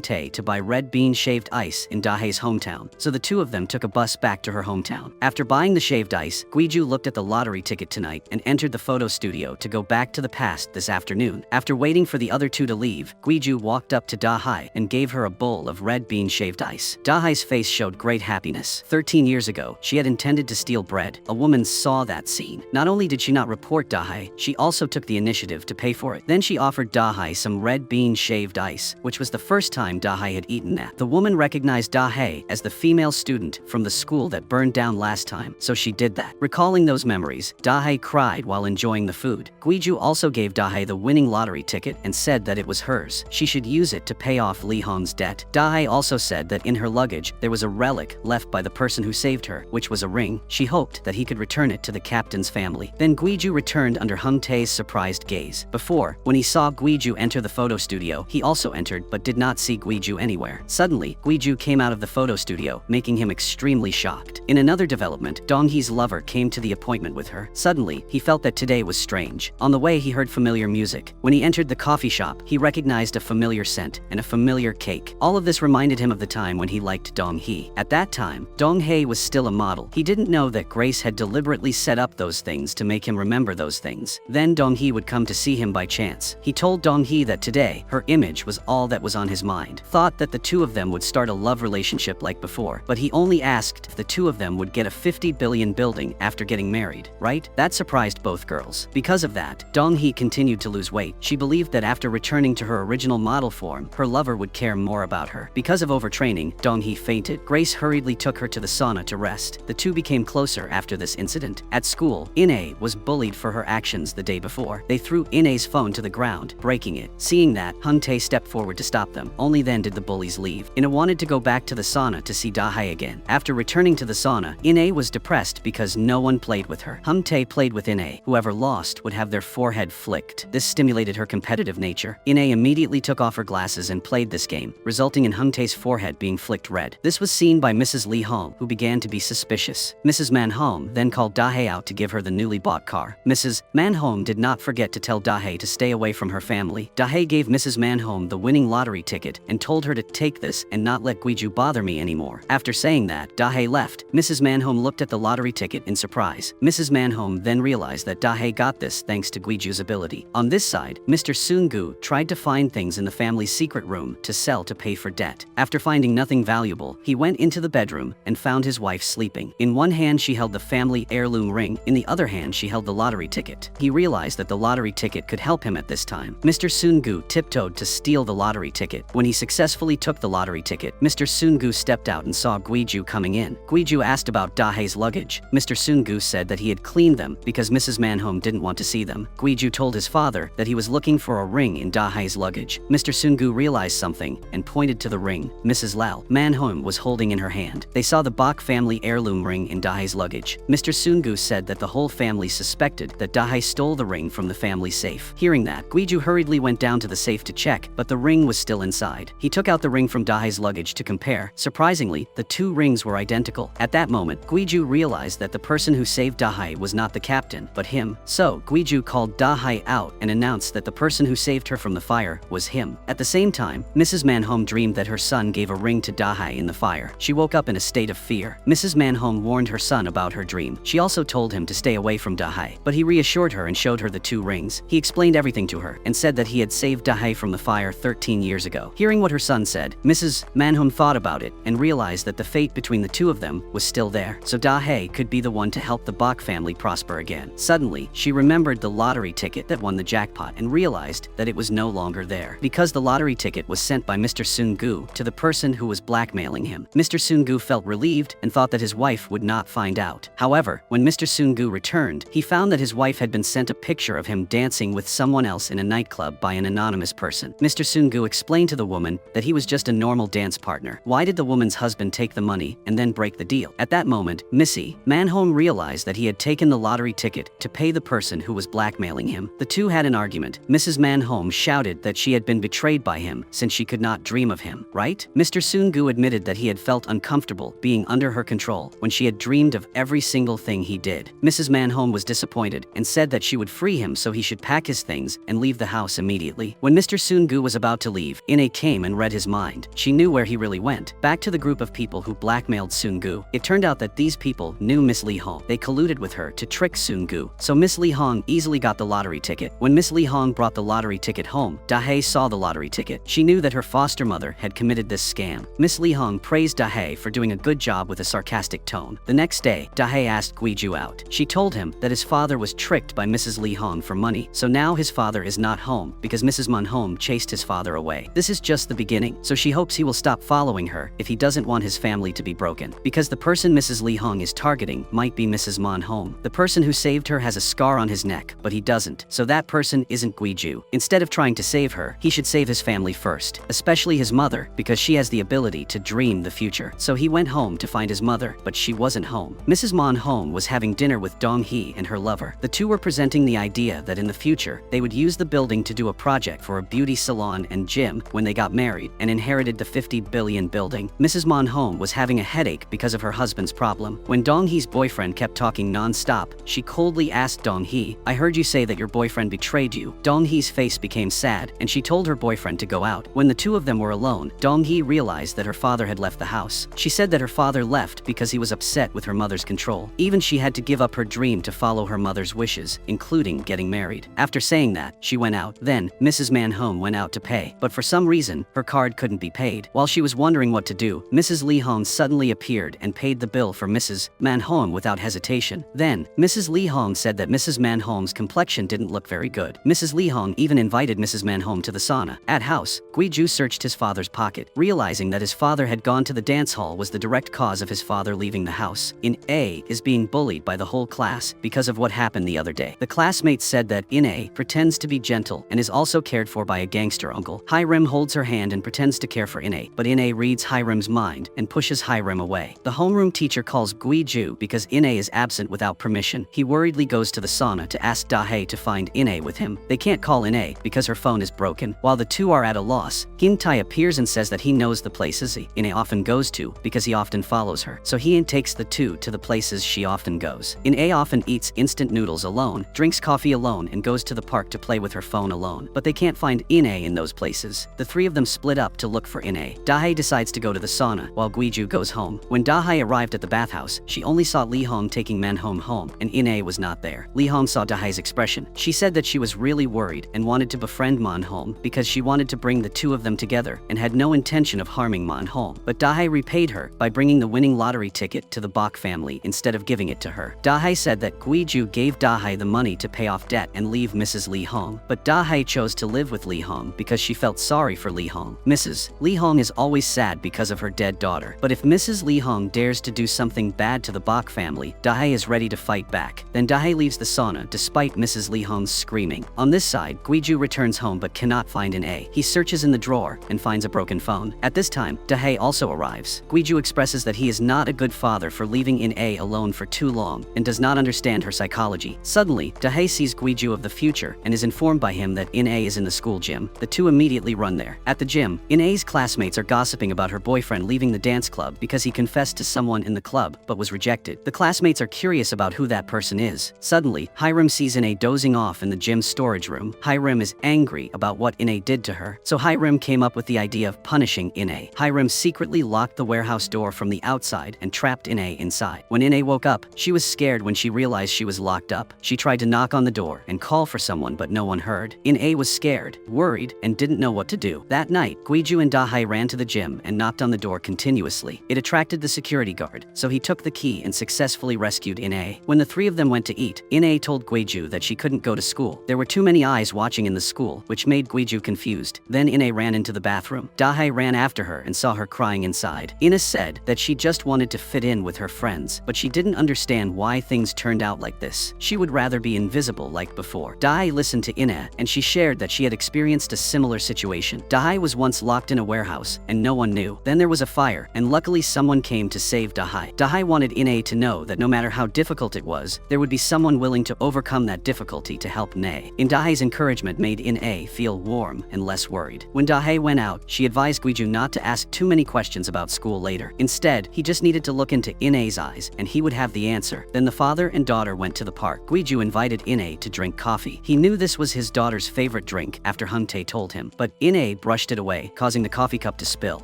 Tae to buy red bean shaved ice in Dahae's hometown, so the two of them took a bus back to her hometown. After buying the shaved ice, Guiju looked at the lottery ticket tonight and entered the photo studio to go back to the past this afternoon. After waiting for the other two to leave, Guiju walked up to Dahae and gave her a bowl of red bean shaved ice. Dahae's face showed great happiness. 13 years ago, she had intended to steal bread. A woman saw that scene. Not only did she not report Dahae, she also took the initiative to pay for it. Then she offered Dahae some red bean shaved ice, which was the first time Dahae had eaten that. The woman recognized Dahae as the female student from the school that burned down last time, so she did that. Recalling those memories, Dahae cried while enjoying the food. Guiju also gave Dahae the winning lottery ticket and said that it was hers. She should use it to pay off Lee Hong's debt. Dahae also said that in her luggage there was a relic left by the person who saved her, which was a ring. She hoped that he could return it to the captain's family. Then Guiju returned under Hun Tae's surprised gaze. Before, when he saw Guiju enter the photo studio, he also entered but did not see Guiju anywhere. Suddenly, Guiju came out of the photo studio, making him extremely shocked. In another development, Dong-hee's lover came to the appointment with her. Suddenly, he felt that today was strange. On the way, he heard familiar music. When he entered the coffee shop, he recognized a familiar scent and a familiar cake. All of this reminded him of the time when he liked Dong-hee. At that time, Dong-hae was still a model. He didn't know that Grace had deliberately set up those things to make him remember those things. Then Dong-hee would come to see him by chance. He told Dong-hee that today, her image was all that was on his mind. Thought that the two of them would start a love relationship like before, but he only asked if the two of them would get a 50 billion building after getting married, right? That surprised both girls. Because of that, Dong-hee continued to lose weight. She believed that after returning to her original model form, her lover would care more about her. Because of overtraining, Dong-hee fainted. Grace hurriedly took her to the sauna to rest. The two became closer after this incident. At school, In-ae was bullied for her actions the day before. They threw In-ae's phone to the ground, breaking it. Seeing that, Hun Tae stepped forward to stop them. Only then did the bullies leave. In-ae wanted to go back to the sauna to see Dahae again. After returning to the sauna, In-ae was depressed because no one played with her. Hun Tae played with In-ae. Whoever lost would have their forehead flicked. This stimulated her competitive nature. In-ae immediately took off her glasses and played this game, resulting in Hun Tae's forehead being flicked red. This was seen by Mrs. Lee Hong, who began to be suspicious. Mrs. Man-hom then called Dahae out to give her the newly bought car. Mrs. Man-hom did not forget to tell Dahae to stay away from her family. Dahae gave Mrs. Man-hom the winning lottery ticket and told her to take this and not let Guiju bother me anymore. After saying that, Dahae left. Mrs. Man-hom looked at the lottery ticket in surprise. Mrs. Man-hom then realized that Dahae got this thanks to Guiju's ability. On this side, Mr. Soon-gu tried to find things in the family's secret room to sell to pay for debt. After finding nothing valuable, he went into the bedroom and found his wife sleeping. In one hand she held the family heirloom ring, in the other hand she held the lottery ticket. He realized that the lottery ticket could help him at this time. Mr. Soon-gu tiptoed to steal the lottery ticket. When he successfully took the lottery ticket, Mr. Soon-gu stepped out and saw Guiju coming in. Guiju asked about Dahae's luggage. Mr. Soon-gu said that he had cleaned them because Mrs. Man-hom didn't want to see them. Guiju told his father that he was looking for a ring in Dahae's luggage. Mr. Soon-gu realized something and pointed to the ring Mrs. Lau Man-hom was holding in her hand. They saw the Bok family heirloom ring in Dahae's luggage. Mr. Soon-gu said that the whole family suspected that Dahae stole the ring from the family safe. Hearing that, Guiju hurriedly went down to the safe to check, but the ring was still inside. He took out the ring from Dahae's luggage to compare. Surprisingly, the two rings were identical. At that moment, Guiju realized that the person who saved Dahae was not the captain, but him. So, Guiju called Dahae out and announced that the person who saved her from the fire was him. At the same time, Mrs. Man-hom dreamed that her son gave a ring to Dahae in the fire. She woke up in a state of fear. Mrs. Man-hom warned her son about her dream. She also told him to stay away from Dahae, but he reassured her and showed her the two rings. He explained everything to her and said that he had saved Dahae from the fire 13 years ago. Hearing what her son said, Mrs. Man-hom thought about it and realized that the fate between the two of them was still there, so Dahae could be the one to help the Bok family prosper again. Suddenly, she remembered the lottery ticket that won the jackpot and realized that it was no longer there, because the lottery ticket was sent by Mr. Soon-gu to the person who was blackmailing him. Mr. Soon-gu felt relieved and thought that his wife would not find out. However, when Mr. Soon-gu returned, he found that his wife had been sent a picture of him dancing with someone else in a nightclub by an anonymous person. Mr. Soon-gu explained to the woman that he was just a normal dance partner. Why did the woman's husband take the money and then break the deal? At that moment, Missy Man-hom realized that he had taken the lottery ticket to pay the person who was blackmailing him. The two had an argument. Mrs. Man-hom shouted that she had been betrayed by him since she could not dream of him, right? Mr. Soon-gu admitted that he he had felt uncomfortable being under her control when she had dreamed of every single thing he did. Mrs. Manholm was disappointed and said that she would free him so he should pack his things and leave the house immediately. When Mr. Soon-gu was about to leave, In-ae came and read his mind. She knew where he really went, back to the group of people who blackmailed Soon-gu. It turned out that these people knew Miss Lee Hong. They colluded with her to trick Soon-gu, so Miss Lee Hong easily got the lottery ticket. When Miss Lee Hong brought the lottery ticket home, Da-hae saw the lottery ticket. She knew that her foster mother had committed this scam. Miss Lee Hong praised Da-hae for doing a good job with a sarcastic tone. The next day, Da-hae asked Guiju out. She told him that his father was tricked by Mrs. Lee Hong for money, so now his father is not home because Mrs. Manholm chased his father away. This is just the beginning, so she hopes he will stop following her if he doesn't want his family to be broken. Because the person Mrs. Lee Hong is targeting might be Mrs. Manholm. The person who saved her has a scar on his neck, but he doesn't, so that person isn't Guiju. Instead of trying to save her, he should save his family first, especially his mother, because she has the ability to dream the future. So he went home to find his mother, but she wasn't home. Mrs. Manholm was having dinner with Dong-hee and her lover. The two were presenting the idea that in the future, they would use the building to do a project for a beauty salon and gym when they got married and inherited the 50 billion building. Mrs. Manholm was having a headache because of her husband's problem. When Dong-hee's boyfriend kept talking non-stop, she coldly asked Dong-hee, "I heard you say that your boyfriend betrayed you." Dong-hee's face became sad, and she told her boyfriend to go out. When the two of them were alone, Dong-hee realized that her father had left the house. She said that her father left because he was upset with her mother's control. Even she had to give up her dream to follow her mother's wishes, including getting married. After saying that, she went out. Then, Mrs. Manholm went out to pay, but for some reason, her card couldn't be paid. While she was wondering what to do, Mrs. Lee Hong suddenly appeared and paid the bill for Mrs. Manholm without hesitation. Then, Mrs. Lee Hong said that Mrs. Manholm's complexion didn't look very good. Mrs. Lee Hong even invited Mrs. Manholm to the sauna. At house, Guiju searched his father's pocket, realizing that his father had gone to the dance hall was the direct cause of his father leaving the house. In-ae is being bullied by the whole class because of what happened the other day. The classmates said that In-ae pretends to be gentle and is also cared for by a gangster uncle. Hi-rim holds her hand and pretends to care for In-ae, but In-ae reads Hi-rim's mind and pushes Hi-rim away. The homeroom teacher calls Guiju because In-ae is absent without permission. He worriedly goes to the sauna to ask Da-hae to find In-ae with him. They can't call In-ae because her phone is broken. While the two are at a loss, Gin-tae appears and says that he knows the places In-ae often goes to because he often follows her. So he takes the two to the places she often goes. In-ae often eats instant noodles alone, drinks coffee alone, and goes to the park to play with her phone alone. But they can't find In-ae in those places. The three of them split up to look for In-ae. Da-hae decides to go to the sauna while Guiju goes home. When Da-hae arrived at the bathhouse, she only saw Lee Hong taking Manholm home, and In-ae was not there. Lee Hong saw Da-hae's expression. She said that she was really worried and wanted to befriend Manholm because she wanted to bring the two of them together and had no intention of harming Manholm. But Da-hae repaid her by bringing the winning lottery ticket to the Bok family instead of giving it to her. Da-hae said that Guiju gave Da-hae the money to pay off debt and leave Mrs. Lee Hong, but Da-hae chose to live with Lee Hong because she felt sorry for Lee Hong. Mrs. Lee Hong is always sad because of her dead daughter, but if Mrs. Lee Hong dares to do something bad to the Bok family, Da-hae is ready to fight back. Then Da-hae leaves the sauna despite Mrs. Lee Hong's screaming. On this side, Guiju returns home but cannot find In-ae. He searches in the drawer and finds a broken phone. At this time, Da-hae also arrives. Guiju expresses that he is not a good father for leaving In-ae alone for too long and does not understand her psychology. Suddenly, Da-hae sees Guiju of the future and is informed by him that In-ae is in the school gym. The two immediately run there. At the gym, In-ae's classmates are gossiping about her boyfriend leaving the dance club because he confessed to someone in the club but was rejected. The classmates are curious about who that person is. Suddenly, Hi-rim sees In-ae dozing off in the gym's storage room. Hi-rim is angry about what In-ae did to her, so Hi-rim came up with the idea of punishing In-ae. Hi-rim secretly locked the warehouse door from the outside and trapped In-ae inside. When In-ae woke up, she was scared when she realized she was locked up. She tried to knock on the door and call for someone but no one heard. In-ae was scared, worried, and didn't know what to do. That night, Guiju and Da-hae ran to the gym and knocked on the door continuously. It attracted the security guard, so he took the key and successfully rescued In-ae. When the three of them went to eat, In-ae told Guiju that she couldn't go to school. There were too many eyes watching in the school, which made Guiju confused. Then In-ae ran into the bathroom. Da-hae ran after her and saw her crying inside. In-ae said that she just wanted to fit in with her friends, but she didn't understand why things turned out like this. She would rather be invisible like before. Da-hae listened to In-ae, and she shared that she had experienced a similar situation. Da-hae was once locked in a warehouse, and no one knew. Then there was a fire, and luckily someone came to save Da-hae. Da-hae wanted In-ae to know that no matter how difficult it was, there would be someone willing to overcome that difficulty to help In-ae. Da-hae's encouragement made In-ae feel warm and less worried. When Da-hae went out, she advised Guiju not to ask too many questions questions about school later. Instead, he just needed to look into In-ae's eyes and he would have the answer. Then the father and daughter went to the park. Guiju invited In-ae to drink coffee. He knew this was his daughter's favorite drink after Hung-tae told him, but In-ae brushed it away, causing the coffee cup to spill.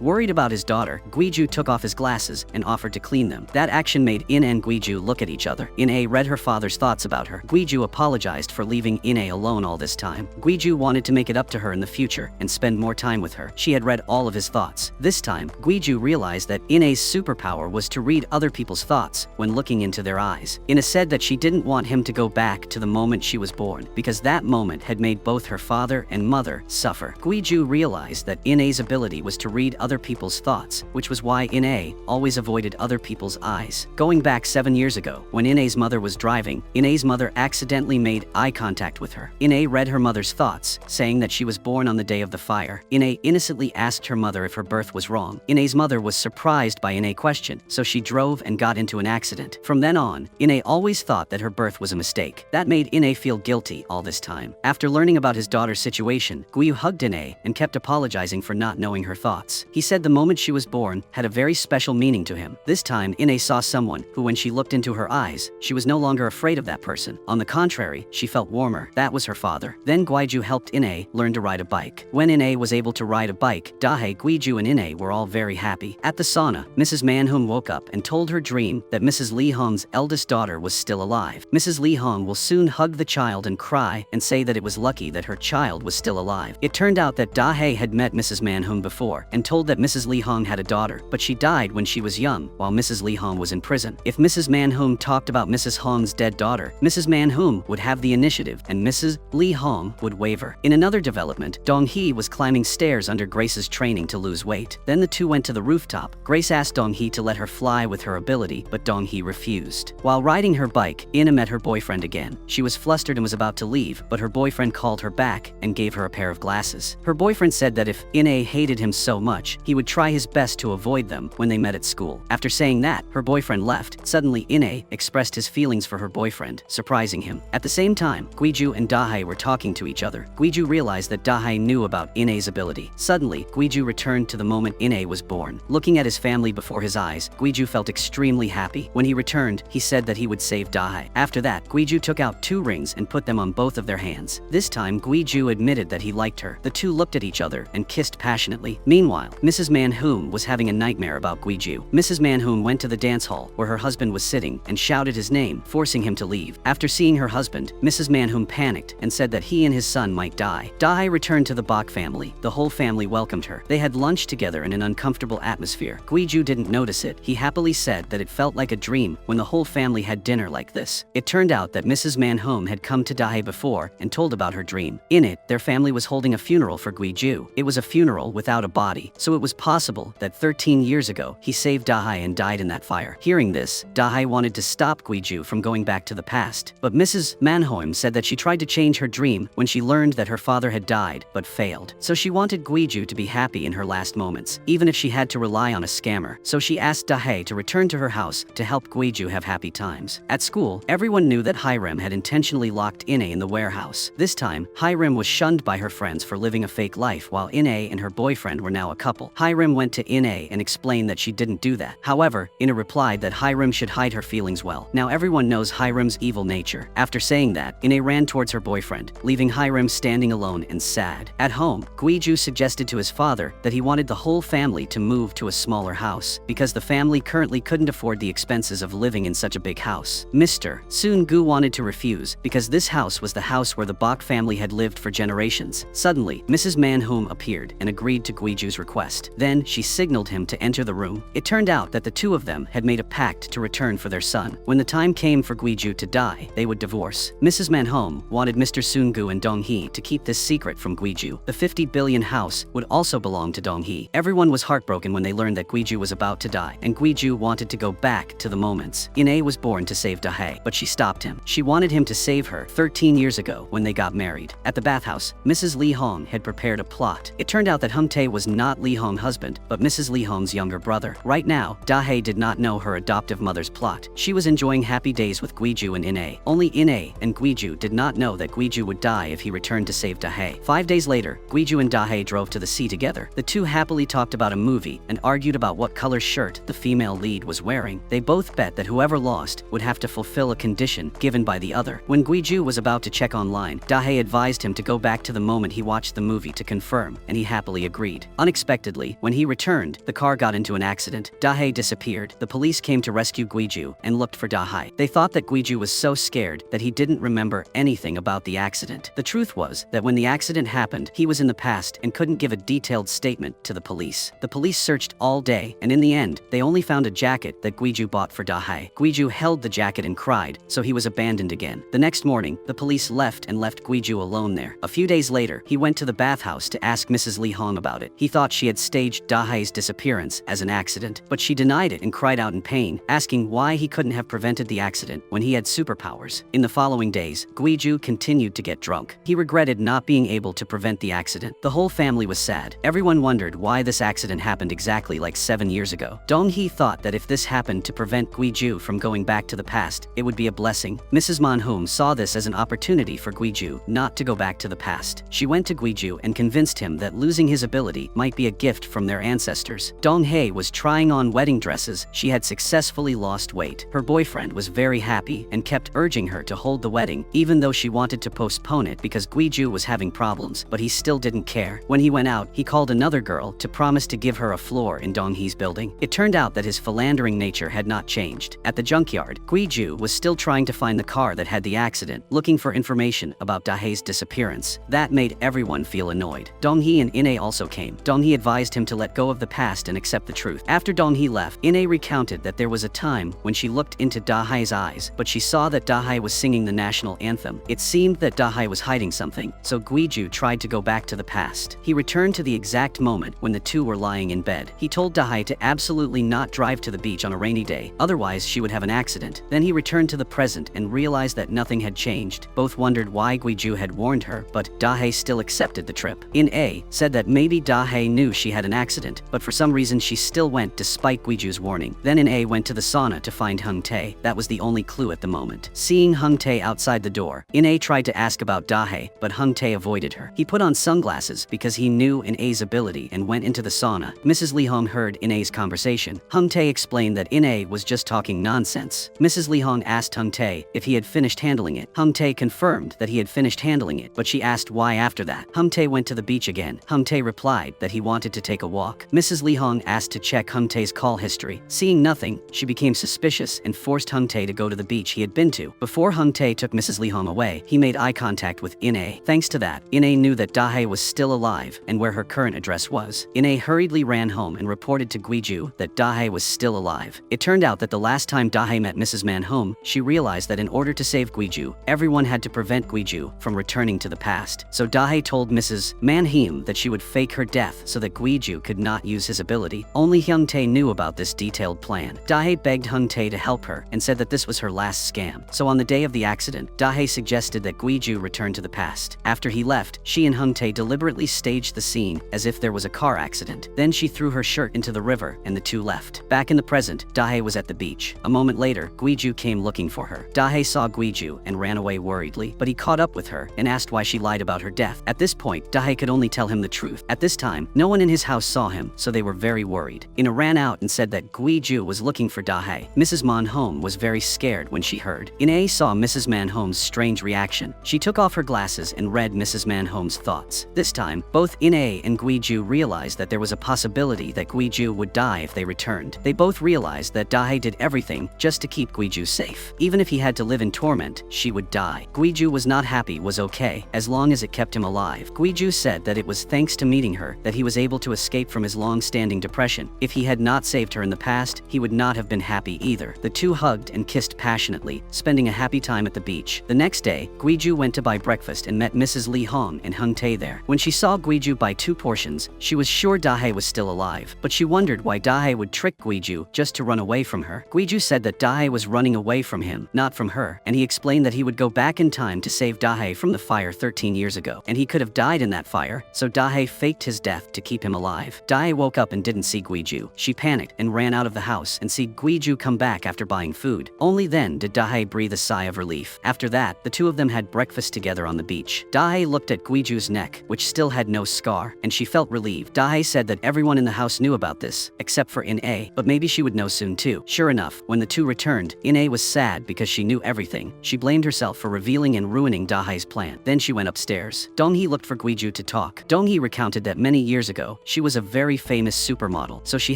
Worried about his daughter, Guiju took off his glasses and offered to clean them. That action made In-ae and Guiju look at each other. In-ae read her father's thoughts about her. Guiju apologized for leaving In-ae alone all this time. Guiju wanted to make it up to her in the future and spend more time with her. She had read all of his thoughts. This time, Guiju realized that In-ae's superpower was to read other people's thoughts when looking into their eyes. In-ae said that she didn't want him to go back to the moment she was born because that moment had made both her father and mother suffer. Guiju realized that In-ae's ability was to read other people's thoughts, which was why In-ae always avoided other people's eyes. Going back 7 years ago, when In-ae's mother was driving, In-ae's mother accidentally made eye contact with her. In-ae read her mother's thoughts, saying that she was born on the day of the fire. In-ae innocently asked her mother if her birth was wrong. In-ae's mother was surprised by In-ae's question, so she drove and got into an accident. From then on, In-ae always thought that her birth was a mistake. That made In-ae feel guilty all this time. After learning about his daughter's situation, Guiju hugged In-ae and kept apologizing for not knowing her thoughts. He said the moment she was born had a very special meaning to him. This time, In-ae saw someone who, when she looked into her eyes, she was no longer afraid of that person. On the contrary, she felt warmer. That was her father. Then Guiju helped In-ae learn to ride a bike. When In-ae was able to ride a bike, Dahae, Guiju and In-ae were all very happy. At the sauna, Mrs. Manhum woke up and told her dream that Mrs. Lee Hong's eldest daughter was still alive. Mrs. Lee Hong will soon hug the child and cry and say that it was lucky that her child was still alive. It turned out that Dahae had met Mrs. Manhum before and told that Mrs. Lee Hong had a daughter, but she died when she was young while Mrs. Lee Hong was in prison. If Mrs. Manhum talked about Mrs. Hong's dead daughter, Mrs. Manhum would have the initiative and Mrs. Lee Hong would waver. In another development, Dong-hee was climbing stairs under Grace's training to lose weight. Then the two went to the rooftop. Grace asked Dong-hee to let her fly with her ability, but Dong-hee refused. While riding her bike, In-ae met her boyfriend again. She was flustered and was about to leave, but her boyfriend called her back and gave her a pair of glasses. Her boyfriend said that if In-ae hated him so much, he would try his best to avoid them when they met at school. After saying that, her boyfriend left. Suddenly, In-ae expressed his feelings for her boyfriend, surprising him. At the same time, Guiju and Dahae were talking to each other. Guiju realized that Dahae knew about In-ae's ability. Suddenly, Guiju returned to the moment In-ae was born. Looking at his family before his eyes, Guiju felt extremely happy. When he returned, he said that he would save Dahae. After that, Guiju took out 2 rings and put them on both of their hands. This time, Guiju admitted that he liked her. The two looked at each other and kissed passionately. Meanwhile, Mrs. Manhum was having a nightmare about Guiju. Mrs. Manhum went to the dance hall where her husband was sitting and shouted his name, forcing him to leave. After seeing her husband, Mrs. Manhum panicked and said that he and his son might die. Dahae returned to the Bok family. The whole family welcomed her. They had lunch together in an uncomfortable atmosphere. Guiju didn't notice it. He happily said that it felt like a dream when the whole family had dinner like this. It turned out that Mrs. Manhum had come to Dahae before and told about her dream. In it, their family was holding a funeral for Guiju. It was a funeral without a body, so it was possible that 13 years ago, he saved Dahae and died in that fire. Hearing this, Dahae wanted to stop Guiju from going back to the past, but Mrs. Manhum said that she tried to change her dream when she learned that her father had died, but failed. So she wanted Guiju to be happy in her last moments, even if she had to rely on a scammer. So she asked Dahae to return to her house to help Guiju have happy times. At school, everyone knew that Hiram had intentionally locked In-ae in the warehouse. This time, Hiram was shunned by her friends for living a fake life while In-ae and her boyfriend were now a couple. Hiram went to In-ae and explained that she didn't do that. However, In-ae replied that Hiram should hide her feelings well. Now everyone knows Hiram's evil nature. After saying that, In-ae ran towards her boyfriend, leaving Hiram standing alone and sad. At home, Guiju suggested to his father that he wanted the whole family to move to a smaller house because the family currently couldn't afford the expenses of living in such a big house. Mr. Soon-gu wanted to refuse because this house was the house where the Bok family had lived for generations. Suddenly, Mrs. Manhum appeared and agreed to Guiju's request. Then she signaled him to enter the room. It turned out that the two of them had made a pact to return for their son. When the time came for Guiju to die, they would divorce. Mrs. Manhum wanted Mr. Soon-gu and Dong-hee to keep this secret from Guiju. The 50 billion house would also belong to Dong-hee. Everyone was heartbroken when they learned that Guiju was about to die, and Guiju wanted to go back to the moments. In-ae was born to save Dahae, but she stopped him. She wanted him to save her 13 years ago when they got married. At the bathhouse, Mrs. Lee Hong had prepared a plot. It turned out that Hung-tae was not Lee Hong's husband, but Mrs. Lee Hong's younger brother. Right now, Dahae did not know her adoptive mother's plot. She was enjoying happy days with Guiju and In-ae. Only In-ae and Guiju did not know that Guiju would die if he returned to save Dahae. 5 days later, Guiju and Dahae drove to the sea together. The two happily talked about a movie and argued about what color shirt the female lead was wearing. They both bet that whoever lost would have to fulfill a condition given by the other. When Guiju was about to check online, Dahae advised him to go back to the moment he watched the movie to confirm, and he happily agreed. Unexpectedly, when he returned, the car got into an accident. Dahae disappeared. The police came to rescue Guiju and looked for Dahae. They thought that Guiju was so scared that he didn't remember anything about the accident. The truth was that when the accident happened, he was in the past and couldn't give a detailed statement to the police. The police searched all day, and in the end, they only found a jacket that Guiju bought for Dahae. Guiju held the jacket and cried, so he was abandoned again. The next morning, the police left Guiju alone there. A few days later, he went to the bathhouse to ask Mrs. Lee Hong about it. He thought she had staged Dahae's disappearance as an accident, but she denied it and cried out in pain, asking why he couldn't have prevented the accident when he had superpowers. In the following days, Guiju continued to get drunk. He regretted not being able to prevent the accident. The whole family was sad. Everyone wondered why this accident happened exactly like 7 years ago. Dong-hee thought that if this happened to prevent Guiju from going back to the past, it would be a blessing. Mrs. Man-hum saw this as an opportunity for Guiju not to go back to the past. She went to Guiju and convinced him that losing his ability might be a gift from their ancestors. Dong-hee was trying on wedding dresses. She had successfully lost weight. Her boyfriend was very happy and kept urging her to hold the wedding, even though she wanted to postpone it because Guiju was having problems, but he still didn't care. When he went out, he called another girl to promise to give her a floor in Dong-hee's building. It turned out that his philandering nature had not changed. At the junkyard, Guiju was still trying to find the car that had the accident, looking for information about Dahae's disappearance. That made everyone feel annoyed. Dong-hee and In-ae also came. Dong-hee advised him to let go of the past and accept the truth. After Dong-hee left, In-ae recounted that there was a time when she looked into Dahae's eyes, but she saw that Dahae was singing the national anthem. It seemed that Dahae was hiding something, so Guiju tried to go back to the past. He returned to the exact moment when the two were lying in bed. He told Dahae to absolutely not drive to the beach on a rainy day, otherwise she would have an accident. Then he returned to the present and realized that nothing had changed. Both wondered why Guiju had warned her, but Dahae still accepted the trip. In-ae said that maybe Dahae knew she had an accident, but for some reason she still went despite Guiju's warning. Then In-ae went to the sauna to find Hung-tae. That was the only clue at the moment. Seeing Hung-tae outside the door, In-ae tried to ask about Dahae, but Hung-tae avoided her. He put on sunglasses because he knew In-ae's ability and went into the sauna. Mrs. Lee Hong heard In-ae's conversation. Hung-tae explained that In-ae was just talking nonsense. Mrs. Lee Hong asked Hung-tae if he had finished handling it. Hung-tae confirmed that he had finished handling it, but she asked why after that. Hung-tae went to the beach again. Hung-tae replied that he wanted to take a walk. Mrs. Lee Hong asked to check Hung-tae's call history. Seeing nothing, she became suspicious and forced Hung-tae to go to the beach he had been to. Before Hung-tae took Mrs. Lee Hong away, he made eye contact with In-ae. Thanks to that, In-ae knew that Dahae was still alive and where her current address was. In-ae hurriedly ran home and reported to Guiju that Dahae was still alive. It turned out that the last time Dahae met Mrs. Man-hum, she realized that in order to save Guiju, everyone had to prevent Guiju from returning to the past. So Dahae told Mrs. Man-hum that she would fake her death so that Guiju could not use his ability. Only Hung-tae knew about this detailed plan. Dahae begged Hung-tae to help her and said that this was her last scam. So on the day of the accident, Dahae suggested that Guiju return to the past. After he left, she and Hung-tae deliberately staged the scene as if there was a car accident. Then she threw her shirt into the river and the two left. Back in the present, Dahae was at the beach. A moment later, Guiju came looking for her. Dahae saw Guiju and ran away worriedly, but he caught up with her and asked why she lied about her death. At this point, Dahae could only tell him the truth. At this time, no one in his house saw him, so they were very worried. In-ae ran out and said that Guiju was looking for Dahae. Mrs. Man-hum was very scared when she heard. In-ae saw Mrs. Man-hum's strange reaction. She took off her glasses and read Mrs. Man-hum's thoughts. This time, both In-ae and Guiju realized that there was a possibility that Guiju would die if they returned. They both realized that Dahae did everything just to keep Guiju safe. Even if he had to live in torment, she would die. Guiju was not happy was okay, as long as it kept him alive. Guiju said that it was thanks to meeting her that he was able to escape from his long-standing depression. If he had not saved her in the past, he would not have been happy either. The two hugged and kissed passionately, spending a happy time at the beach. The next day, Guiju went to buy breakfast and met Mrs. Lee Hong and Hung-tae there. When she saw Guiju buy 2 portions, she was sure Dahae was still alive, but she wondered why Dahae would trick Guiju just to run away from her. Guiju said that Dahae was running away from him, not from her, and he explained that he would go back in time to save Dahae from the fire 13 years ago, and he could have died in that fire, so Dahae faked his death to keep him alive. Dahae woke up and didn't see Guiju. She panicked and ran out of the house and see Guiju come back after buying food. Only then did Dahae breathe a sigh of relief. After that, the two of them had breakfast together on the beach. Dahae looked at Guiju's neck, which still had no scar, and she felt relieved. Dahae said that every everyone in the house knew about this, except for In-A, but maybe she would know soon too. Sure enough, when the two returned, In-A was sad because she knew everything. She blamed herself for revealing and ruining Da-Hai's plan. Then she went upstairs. Dong-hee looked for Guiju to talk. Dong-hee recounted that many years ago, she was a very famous supermodel, so she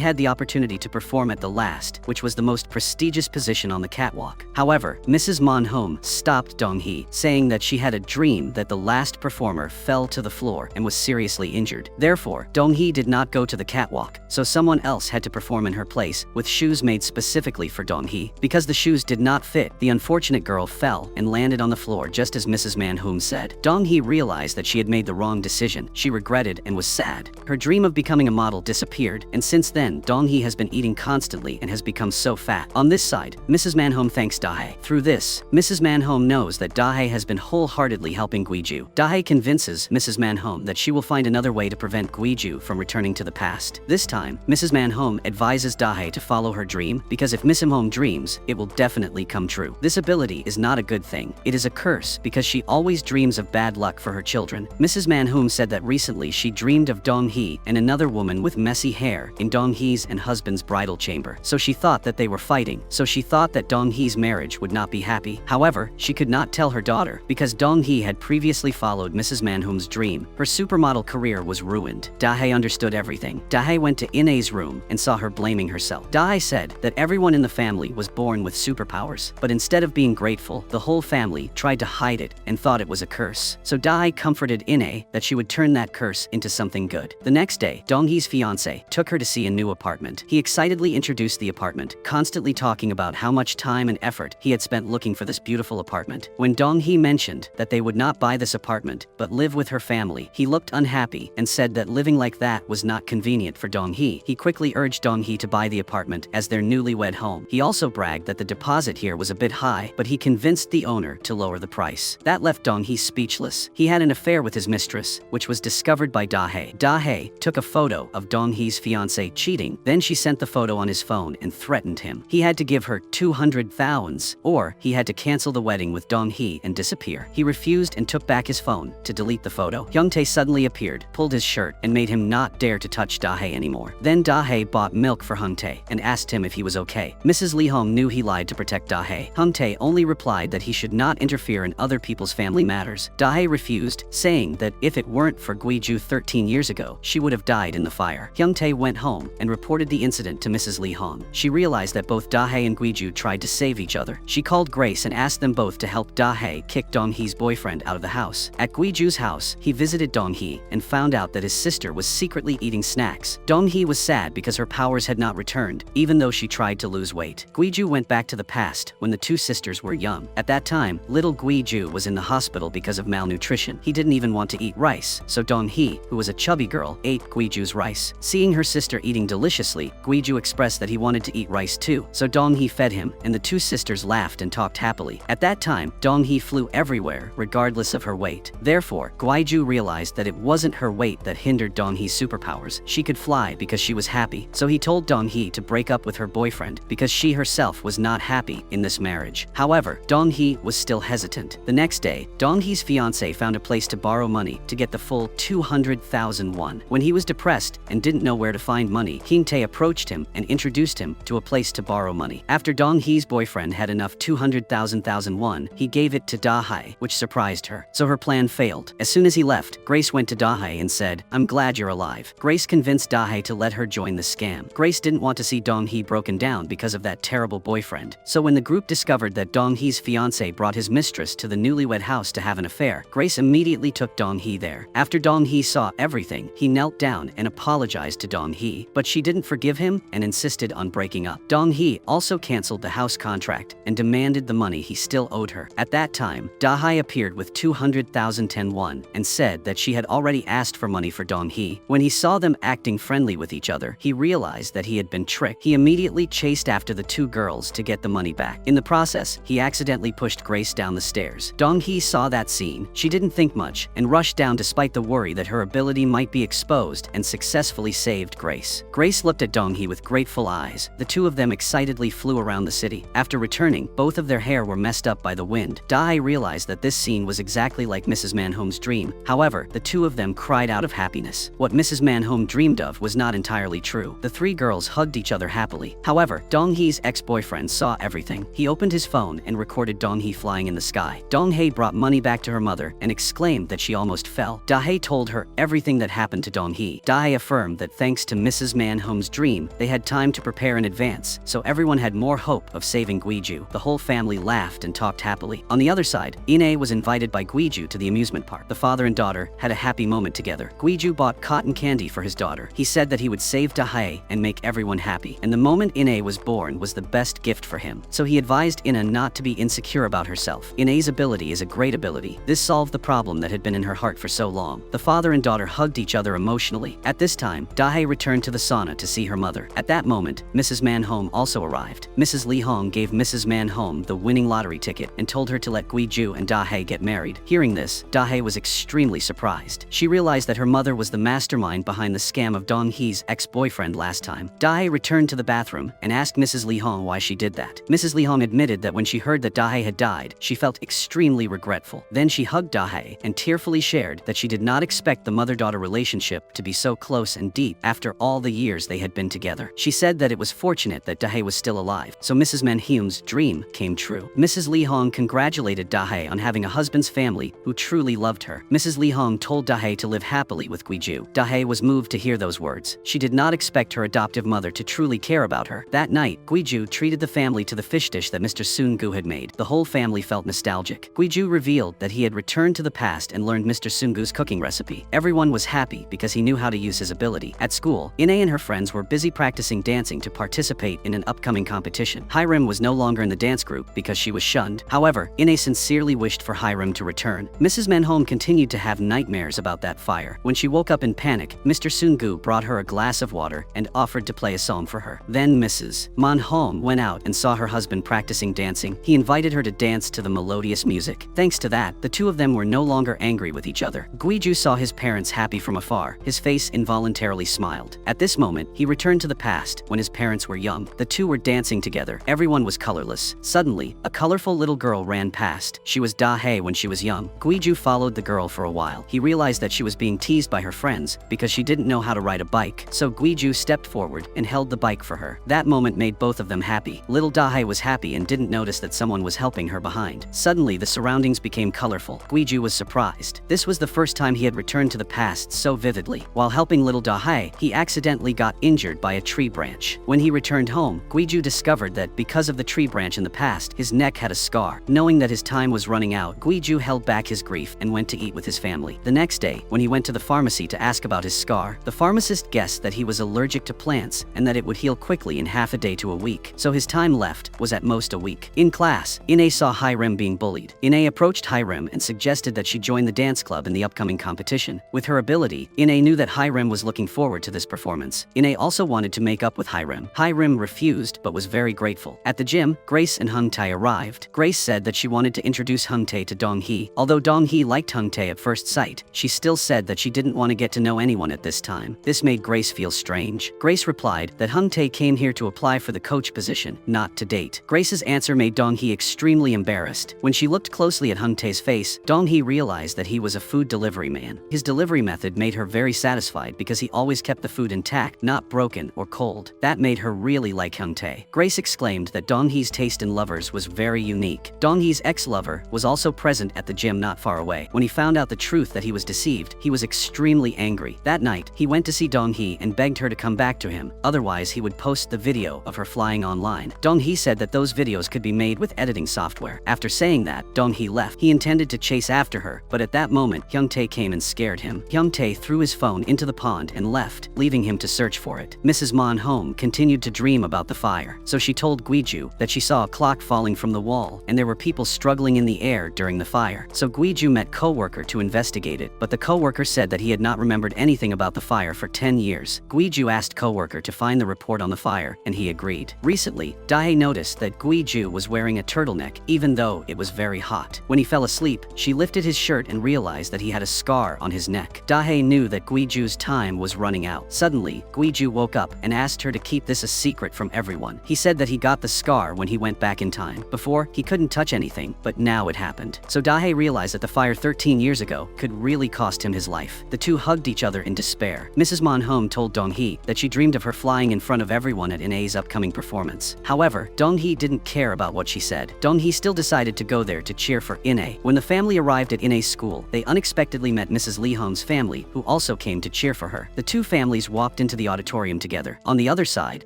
had the opportunity to perform at the last, which was the most prestigious position on the catwalk. However, Mrs. Man-hom stopped Dong-hee, saying that she had a dream that the last performer fell to the floor and was seriously injured. Therefore, Dong-hee did not go to the catwalk, so someone else had to perform in her place, with shoes made specifically for Dong-hee. Because the shoes did not fit, the unfortunate girl fell and landed on the floor just as Mrs. Man-hom said. Dong-hee realized that she had made the wrong decision. She regretted and was sad. Her dream of becoming a model disappeared, and since then, Dong-hee has been eating constantly and has become so fat. On this side, Mrs. Man-hom thanks Da-Hae. Through this, Mrs. Man-hom knows that Da-Hae has been wholeheartedly helping Guiju. Da-Hae convinces Mrs. Man-hom that she will find another way to prevent Guiju from returning to the past. This time, Mrs. Man-hom advises Da-Hae to follow her dream, because if Mrs. Man-hom dreams, it will definitely come true. This ability is not a good thing. It is a curse because she always dreams of bad luck for her children. Mrs. Man-hom said that recently she dreamed of Dong-hee and another woman with messy hair in Dong-hee's and husband's bridal chamber. So she thought that they were fighting. So she thought that Dong-hee's marriage would not be happy. However, she could not tell her daughter because Dong-hee had previously followed Mrs. Man-hom's dream. Her supermodel career was ruined. Da-Hae understood everything. Da-Hae went to In-A's room and saw her blaming herself. Da-Hae said that everyone in the family was born with superpowers, but instead of being grateful, the whole family tried to hide it and thought it was a curse. So Da-Hae comforted In-A that she would turn that curse into something good. The next day, Dong-hee's fiancé took her to see a new apartment. He excitedly introduced the apartment, constantly talking about how much time and effort he had spent looking for this beautiful apartment. When Dong-hee mentioned that they would not buy this apartment, but live with her family, he looked unhappy and said that living like that was not convenient for Dong-hee. He quickly urged Dong-hee to buy the apartment as their newlywed home. He also bragged that the deposit here was a bit high, but he convinced the owner to lower the price. That left Dong-hee speechless. He had an affair with his mistress, which was discovered by Da-Hae. Da-Hae took a photo of Dong-hee's fiancé cheating. Then she sent the photo on his phone and threatened him. He had to give her 200,000, or he had to cancel the wedding with Dong-hee and disappear. He refused and took back his phone to delete the photo. Hyung-tae suddenly appeared, pulled his shirt, and made him not dare to touch Da-Hae anymore. Then Da-Hae bought milk for Hyung-tae and asked him if he was okay. Mrs. Lee-hong knew he lied to protect Da-Hae. Hyung-tae only replied that he should not interfere in other people's family matters. Da-Hae refused, saying that if it weren't for Guiju 13 years ago, she would have died in the fire. Hyung-tae went home and reported the incident to Mrs. Lee-hong. She realized that both Da-Hae and Guiju tried to save each other. She called Grace and asked them both to help Da-Hae kick Dong-hee's boyfriend out of the house. At Guiju's house, he visited Dong-hee and found out that his sister was secretly eating snacks. Dong-hee was sad because her powers had not returned, even though she tried to lose weight. Guiju went back to the past when the two sisters were young. At that time, little Guiju was in the hospital because of malnutrition. He didn't even want to eat rice, so Dong-hee, who was a chubby girl, ate Guiju's rice. Seeing her sister eating deliciously, Guiju expressed that he wanted to eat rice too, so Dong-hee fed him, and the two sisters laughed and talked happily. At that time, Dong-hee flew everywhere, regardless of her weight. Therefore, Guiju realized that it wasn't her weight that hindered Dong-hee's superpowers. She could fly because she was happy, so he told Dong-hee to break up with her boyfriend because she herself was not happy in this marriage. However, Dong-hee was still hesitant. The next day, Dong-hee's fiancé found a place to borrow money to get the full 200,000 won. When he was depressed and didn't know where to find money, Hyung-tae approached him and introduced him to a place to borrow money. After Dong-hee's boyfriend had enough 200,000 won, he gave it to Da-Hae, which surprised her. So her plan failed. As soon as he left, Grace went to Da-Hae and said, "I'm glad you're alive." Grace convinced Da-Hae to let her join the scam. Grace didn't want to see Dong-hee broken down because of that terrible boyfriend. So when the group discovered that Dong-hee's fiancé brought his mistress to the newlywed house to have an affair, Grace immediately took Dong-hee there. After Dong-hee saw everything, he knelt down and apologized to Dong-hee, but she didn't forgive him and insisted on breaking up. Dong-hee also canceled the house contract and demanded the money he still owed her. At that time, Da-Hae appeared with 200,000 won and said that she had already asked for money for Dong-hee. When he saw them acting friendly with each other, he realized that he had been tricked. He immediately chased after the two girls to get the money back. In the process, he accidentally pushed Grace down the stairs. Dong-hee saw that scene. She didn't think much and rushed down despite the worry that her ability might be exposed and successfully saved Grace. Grace looked at Dong-hee with grateful eyes. The two of them excitedly flew around the city. After returning, both of their hair were messed up by the wind. Da-Hae realized that this scene was exactly like Mrs. Man-hom's dream. However, the two of them cried out of happiness. What Mrs. Man-hom Hong dreamed of was not entirely true. The three girls hugged each other happily. However, Dong-hee's ex-boyfriend saw everything. He opened his phone and recorded Dong-hee flying in the sky. Dong-hae brought money back to her mother and exclaimed that she almost fell. Da-hae told her everything that happened to Dong-hee. Da-hae affirmed that thanks to Mrs. Man-home's dream, they had time to prepare in advance, so everyone had more hope of saving Guiju. The whole family laughed and talked happily. On the other side, Ine was invited by Guiju to the amusement park. The father and daughter had a happy moment together. Guiju bought cotton candy for his daughter. He said that he would save Da-hae and make everyone happy, and the moment Ine was born was the best gift for him. So he advised Ine not to be insecure about herself. Ine's ability is a great ability. This solved the problem that had been in her heart for so long. The father and daughter hugged each other emotionally. At this time, Da-hae returned to the sauna to see her mother. At that moment, Mrs. Man-home also arrived. Mrs. Lee Hong gave Mrs. Man-home the winning lottery ticket and told her to let Guiju and Da-hae get married. Hearing this, Da-hae was extremely surprised. She realized that her mother was the mastermind behind the scam of Dong-hee's ex-boyfriend last time. Da-hae returned to the bathroom and asked Mrs. Lee Hong why she did that. Mrs. Lee Hong admitted that when she heard that Da-hae had died, she felt extremely regretful. Then she hugged Da-hae and tearfully shared that she did not expect the mother-daughter relationship to be so close and deep after all the years they had been together. She said that it was fortunate that Da-hae was still alive, so Mrs. Man-home's dream came true. Mrs. Lee Hong congratulated Da-hae on having a husband's family who truly loved her. Mrs. Lee Hong told Da-hae to live happily with Guiju. Da-hae was moved to hear those words. She did not expect her adoptive mother to truly care about her. That night, Guiju treated the family to the fish dish that Mr. Soon-gu had made. The whole family felt nostalgic. Guiju revealed that he had returned to the past and learned Mr. Soon-gu's cooking recipe. Everyone was happy because he knew how to use his ability. At school, Ine and her friends were busy practicing dancing to participate in an upcoming competition. Hiram was no longer in the dance group because she was shunned. However, Ine sincerely wished for Hiram to return. Mrs. Man-home continued to have nightmares about that fire. When she woke up in panic, Mr. Soon-gu brought her a glass of water and offered to play a song for her. Then Mrs. Man-home went out and saw her husband practicing dancing. He invited her to dance to the melodious music. Thanks to that, the two of them were no longer angry with each other. Guiju saw his parents happy from afar. His face involuntarily smiled. At this moment, he returned to the past when his parents were young. The two were dancing together. Everyone was colorless. Suddenly, a colorful little girl ran past. She was Da-hae when she was young. Guiju followed the girl for a while. He realized that she was being teased by her friends because she didn't know how to ride a bike. So Guiju stepped forward and held the bike for her. That moment made both of them happy. Little Da-hae was happy and didn't notice that someone was helping her behind. Suddenly, the surroundings became colorful. Guiju was surprised. This was the first time he had returned to the past so vividly. While helping little Da-hae, he accidentally got injured by a tree branch. When he returned home, Guiju discovered that because of the tree branch in the past, his neck had a scar. Knowing that his time was running out, Guiju held back his grief and went to eat with his family. The next day, when he went to the pharmacy to ask about his scar, the pharmacist guessed that he was allergic to plants and that it would heal quickly in half a day to a week. So his time left was at most a week. In class, Ine saw Hiram being bullied. Ine approached Hiram and suggested that she join the dance club in the upcoming competition. With her ability, Ine knew that Hiram was looking forward to this performance. Ine also wanted to make up with Hiram. Hiram refused but was very grateful. At the gym, Grace and Hung-tae arrived. Grace said that she wanted to introduce Hung-tae to Dong-hee. Although Dong-hee liked Hung-tae at first sight, she still said that she didn't want to get to know anyone at this time. This made Grace feel strange. Grace replied that Hung-tae came here to apply for the coach position, not to date. Grace's answer made Dong-hee extremely embarrassed. When she looked closely at Hung-tae's face, Dong-hee realized that he was a food delivery man. His delivery method made her very satisfied because he always kept the food intact, not broken or cold. That made her really like Hung-tae. Grace exclaimed that Dong-hee's taste in lovers was very unique. Dong-hee's ex-lover was also present at the gym not far away. When he found out the truth that he was deceived, he was extremely angry. That night, he went to see Dong-hee and begged her to come back to him, otherwise he would post the video of her flying online. Dong-hee said that those videos could be made with editing software. After saying that, Dong-hee left. He intended to chase after her, but at that moment, Hyung-tae came and scared him. Hyung-tae threw his phone into the pond and left, leaving him to search for it. Mrs. Man-home continued to dream about the fire, so she told Guiju that she saw a clock falling from the wall and there were people struggling in the air during the fire. So Guiju met co-worker to investigate it, but the co-worker said that he had not remembered anything about the fire for 10 years. Guiju asked co-worker to find the report on the fire, and he agreed. Recently, Dae noticed that Guiju was wearing a turtleneck, even though it was very hot. When he fell asleep, she lifted his shirt and realized that he had a scar on his neck. Dae knew that Guiju's time was running out. Suddenly, Guiju woke up and asked her to keep this a secret from everyone. He said that he got the scar when he went back in time. Before, he couldn't touch anything, but now it happened. So Dae realized that the fire 13 years ago could really cost him his life. The two hugged each other in despair. rare. Mrs. Monhom told Dong-hee that she dreamed of her flying in front of everyone at In-ae's upcoming performance. However, Dong-hee didn't care about what she said. Dong-hee still decided to go there to cheer for In-ae. When the family arrived at In-ae's school, they unexpectedly met Mrs. Lee-hon's family, who also came to cheer for her. The two families walked into the auditorium together. On the other side,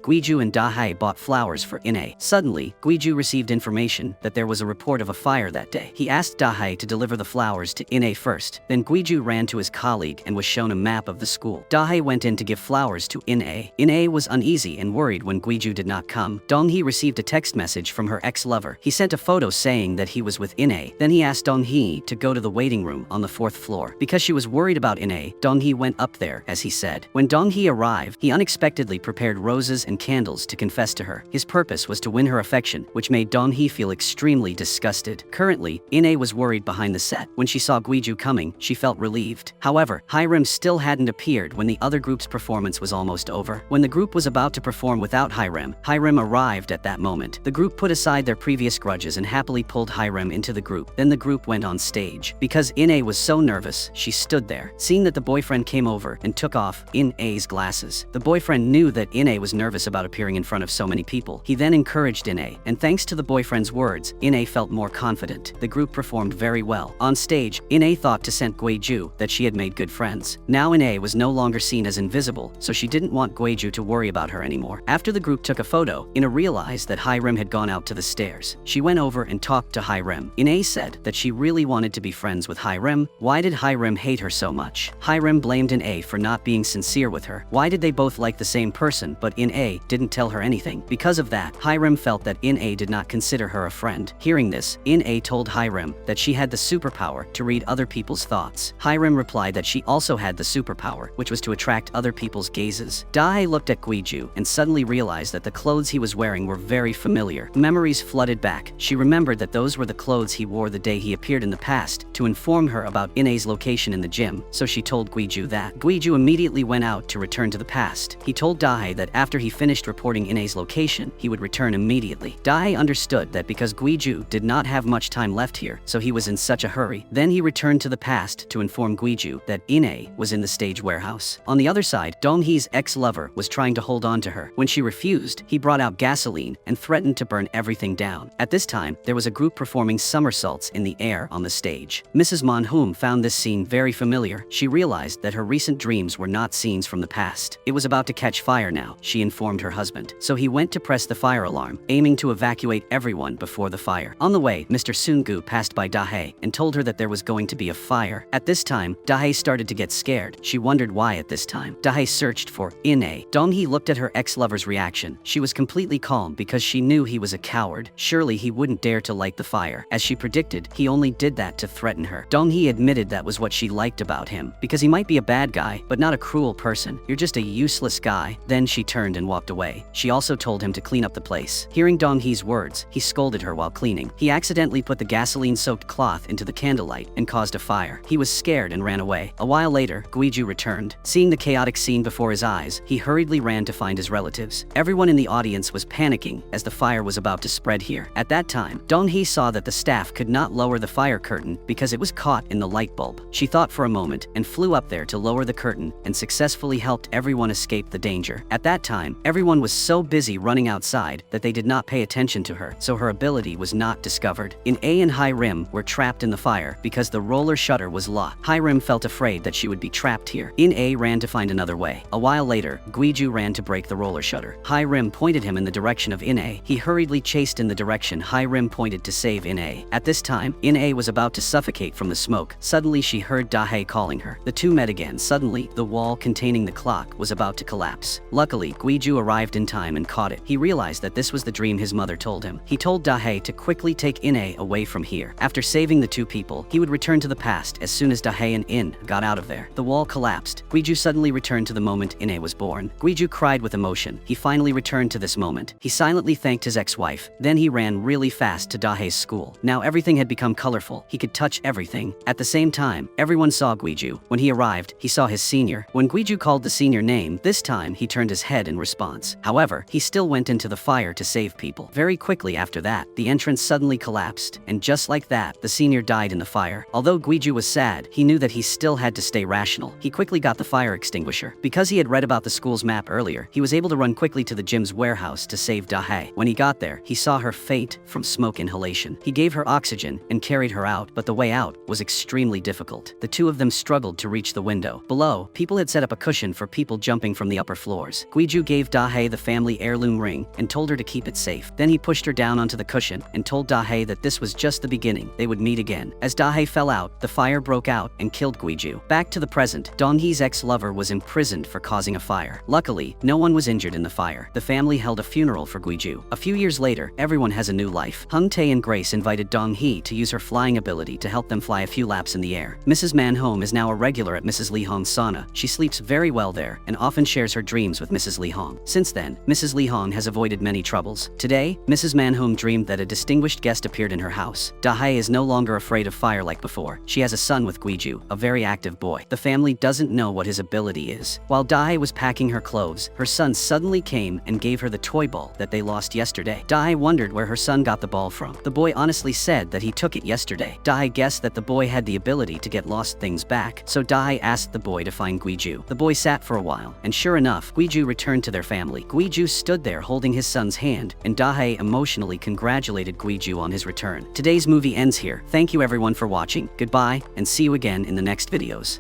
Guiju and Da-hae bought flowers for In-ae. Suddenly, Guiju received information that there was a report of a fire that day. He asked Da-hae to deliver the flowers to In-ae first. Then Guiju ran to his colleague and was shown a map of the school. Da-hae went in to give flowers to In-ae. In-ae was uneasy and worried when Guiju did not come. Dong-hee received a text message from her ex-lover. He sent a photo saying that he was with In-ae. Then he asked Dong-hee to go to the waiting room on the 4th floor. Because she was worried about In-ae, Dong-hee went up there, as he said. When Dong-hee arrived, he unexpectedly prepared roses and candles to confess to her. His purpose was to win her affection, which made Dong-hee feel extremely disgusted. Currently, In-ae was worried behind the set. When she saw Guiju coming, she felt relieved. However, Hyrim still hadn't appeared when the other group's performance was almost over. When the group was about to perform without Hyrim arrived at that moment. The group put aside their previous grudges and happily pulled Hyrim into the group. Then the group went on stage. Because In-ae was so nervous, she stood there. Seeing that the boyfriend came over and took off In-ae's glasses. The boyfriend knew that In-ae was nervous about appearing in front of so many people. He then encouraged In-ae, and thanks to the boyfriend's words, In-ae felt more confident. The group performed very well. On stage, In-ae thought to send Guiju that she had made good friends. Now In-ae was no longer seen as invisible, so she didn't want Guiju to worry about her anymore. After the group took a photo, In-ae realized that Hyrim had gone out to the stairs. She went over and talked to Hyrim. In-ae said that she really wanted to be friends with Hyrim. Why did Hyrim hate her so much? Hyrim blamed In-ae for not being sincere with her. Why did they both like the same person, but In-ae didn't tell her anything? Because of that, Hyrim felt that In-ae did not consider her a friend. Hearing this, In-ae told Hyrim that she had the superpower to read other people's thoughts. Hyrim replied that she also had the superpower, which was to attract other people's gazes. Da-hae looked at Guiju and suddenly realized that the clothes he was wearing were very familiar. Memories flooded back. She remembered that those were the clothes he wore the day he appeared in the past to inform her about In-ae's location in the gym, so she told Guiju that. Guiju immediately went out to return to the past. He told Da-hae that after he finished reporting In-ae's location, he would return immediately. Da-hae understood that because Guiju did not have much time left here, so he was in such a hurry. Then he returned to the past to inform Guiju that In-ae was in the stage warehouse. On the other side, Dong-hee's ex-lover was trying to hold on to her. When she refused, he brought out gasoline and threatened to burn everything down. At this time, there was a group performing somersaults in the air on the stage. Mrs. Monhom found this scene very familiar. She realized that her recent dreams were not scenes from the past. It was about to catch fire now, she informed her husband. So he went to press the fire alarm, aiming to evacuate everyone before the fire. On the way, Mr. Sungu passed by Da-hae and told her that there was going to be a fire. At this time, Da-hae started to get scared. She wondered why at this time. Da-hae searched for In-ae. Dong-hee looked at her ex-lover's reaction. She was completely calm because she knew he was a coward. Surely he wouldn't dare to light the fire. As she predicted, he only did that to threaten her. Dong-hee admitted that was what she liked about him, because he might be a bad guy, but not a cruel person. You're just a useless guy. Then she turned and walked away. She also told him to clean up the place. Hearing Dong-hee's words, he scolded her while cleaning. He accidentally put the gasoline-soaked cloth into the candlelight and caused a fire. He was scared and ran away. A while later, Guiju returned. Seeing the chaotic scene before his eyes, he hurriedly ran to find his relatives. Everyone in the audience was panicking as the fire was about to spread here. At that time, Dong-hee saw that the staff could not lower the fire curtain because it was caught in the light bulb. She thought for a moment and flew up there to lower the curtain and successfully helped everyone escape the danger. At that time, everyone was so busy running outside that they did not pay attention to her, so her ability was not discovered. In-ae and Hyrim were trapped in the fire because the roller shutter was locked. Hyrim felt afraid that she would be trapped here. In-ae ran to find another way. A while later, Guiju ran to break the roller shutter. Hyrim pointed him in the direction of In-ae. He hurriedly chased in the direction Hyrim pointed to save In-ae. At this time, In-ae was about to suffocate from the smoke. Suddenly she heard Da-hae calling her. The two met again. Suddenly, the wall containing the clock was about to collapse. Luckily, Guiju arrived in time and caught it. He realized that this was the dream his mother told him. He told Da-hae to quickly take In-ae away from here. After saving the two people, he would return to the past as soon as Da-hae and In got out of there. The wall collapsed. Guiju suddenly returned to the moment In-ae was born. Guiju cried with emotion. He finally returned to this moment. He silently thanked his ex-wife. Then he ran really fast to Da-hae's school. Now everything had become colorful. He could touch everything. At the same time, everyone saw Guiju. When he arrived, he saw his senior. When Guiju called the senior name, this time he turned his head in response. However, he still went into the fire to save people. Very quickly after that, the entrance suddenly collapsed, and just like that, the senior died in the fire. Although Guiju was sad, he knew that he still had to stay rational. He quickly got got the fire extinguisher. Because he had read about the school's map earlier, he was able to run quickly to the gym's warehouse to save Dahae. When he got there, he saw her faint from smoke inhalation. He gave her oxygen and carried her out, but the way out was extremely difficult. The two of them struggled to reach the window. Below, people had set up a cushion for people jumping from the upper floors. Guiju gave Dahae the family heirloom ring and told her to keep it safe. Then he pushed her down onto the cushion and told Dahae that this was just the beginning. They would meet again. As Dahae fell out, the fire broke out and killed Guiju. Back to the present, Donghee's ex-lover was imprisoned for causing a fire. Luckily, no one was injured in the fire. The family held a funeral for Guiju. A few years later, everyone has a new life. Hung Tae and Grace invited Donghee to use her flying ability to help them fly a few laps in the air. Mrs. Manhome is now a regular at Mrs. Lee Hong's sauna. She sleeps very well there and often shares her dreams with Mrs. Lee Hong. Since then, Mrs. Lee Hong has avoided many troubles. Today, Mrs. Manhome dreamed that a distinguished guest appeared in her house. Dahae is no longer afraid of fire like before. She has a son with Guiju, a very active boy. The family doesn't know what his ability is. While Dahae was packing her clothes, her son suddenly came and gave her the toy ball that they lost yesterday. Dahae wondered where her son got the ball from. The boy honestly said that he took it yesterday. Dahae guessed that the boy had the ability to get lost things back, so Dahae asked the boy to find Guiju. The boy sat for a while, and sure enough, Guiju returned to their family. Guiju stood there holding his son's hand, and Dahae emotionally congratulated Guiju on his return. Today's movie ends here. Thank you everyone for watching. Goodbye, and see you again in the next videos.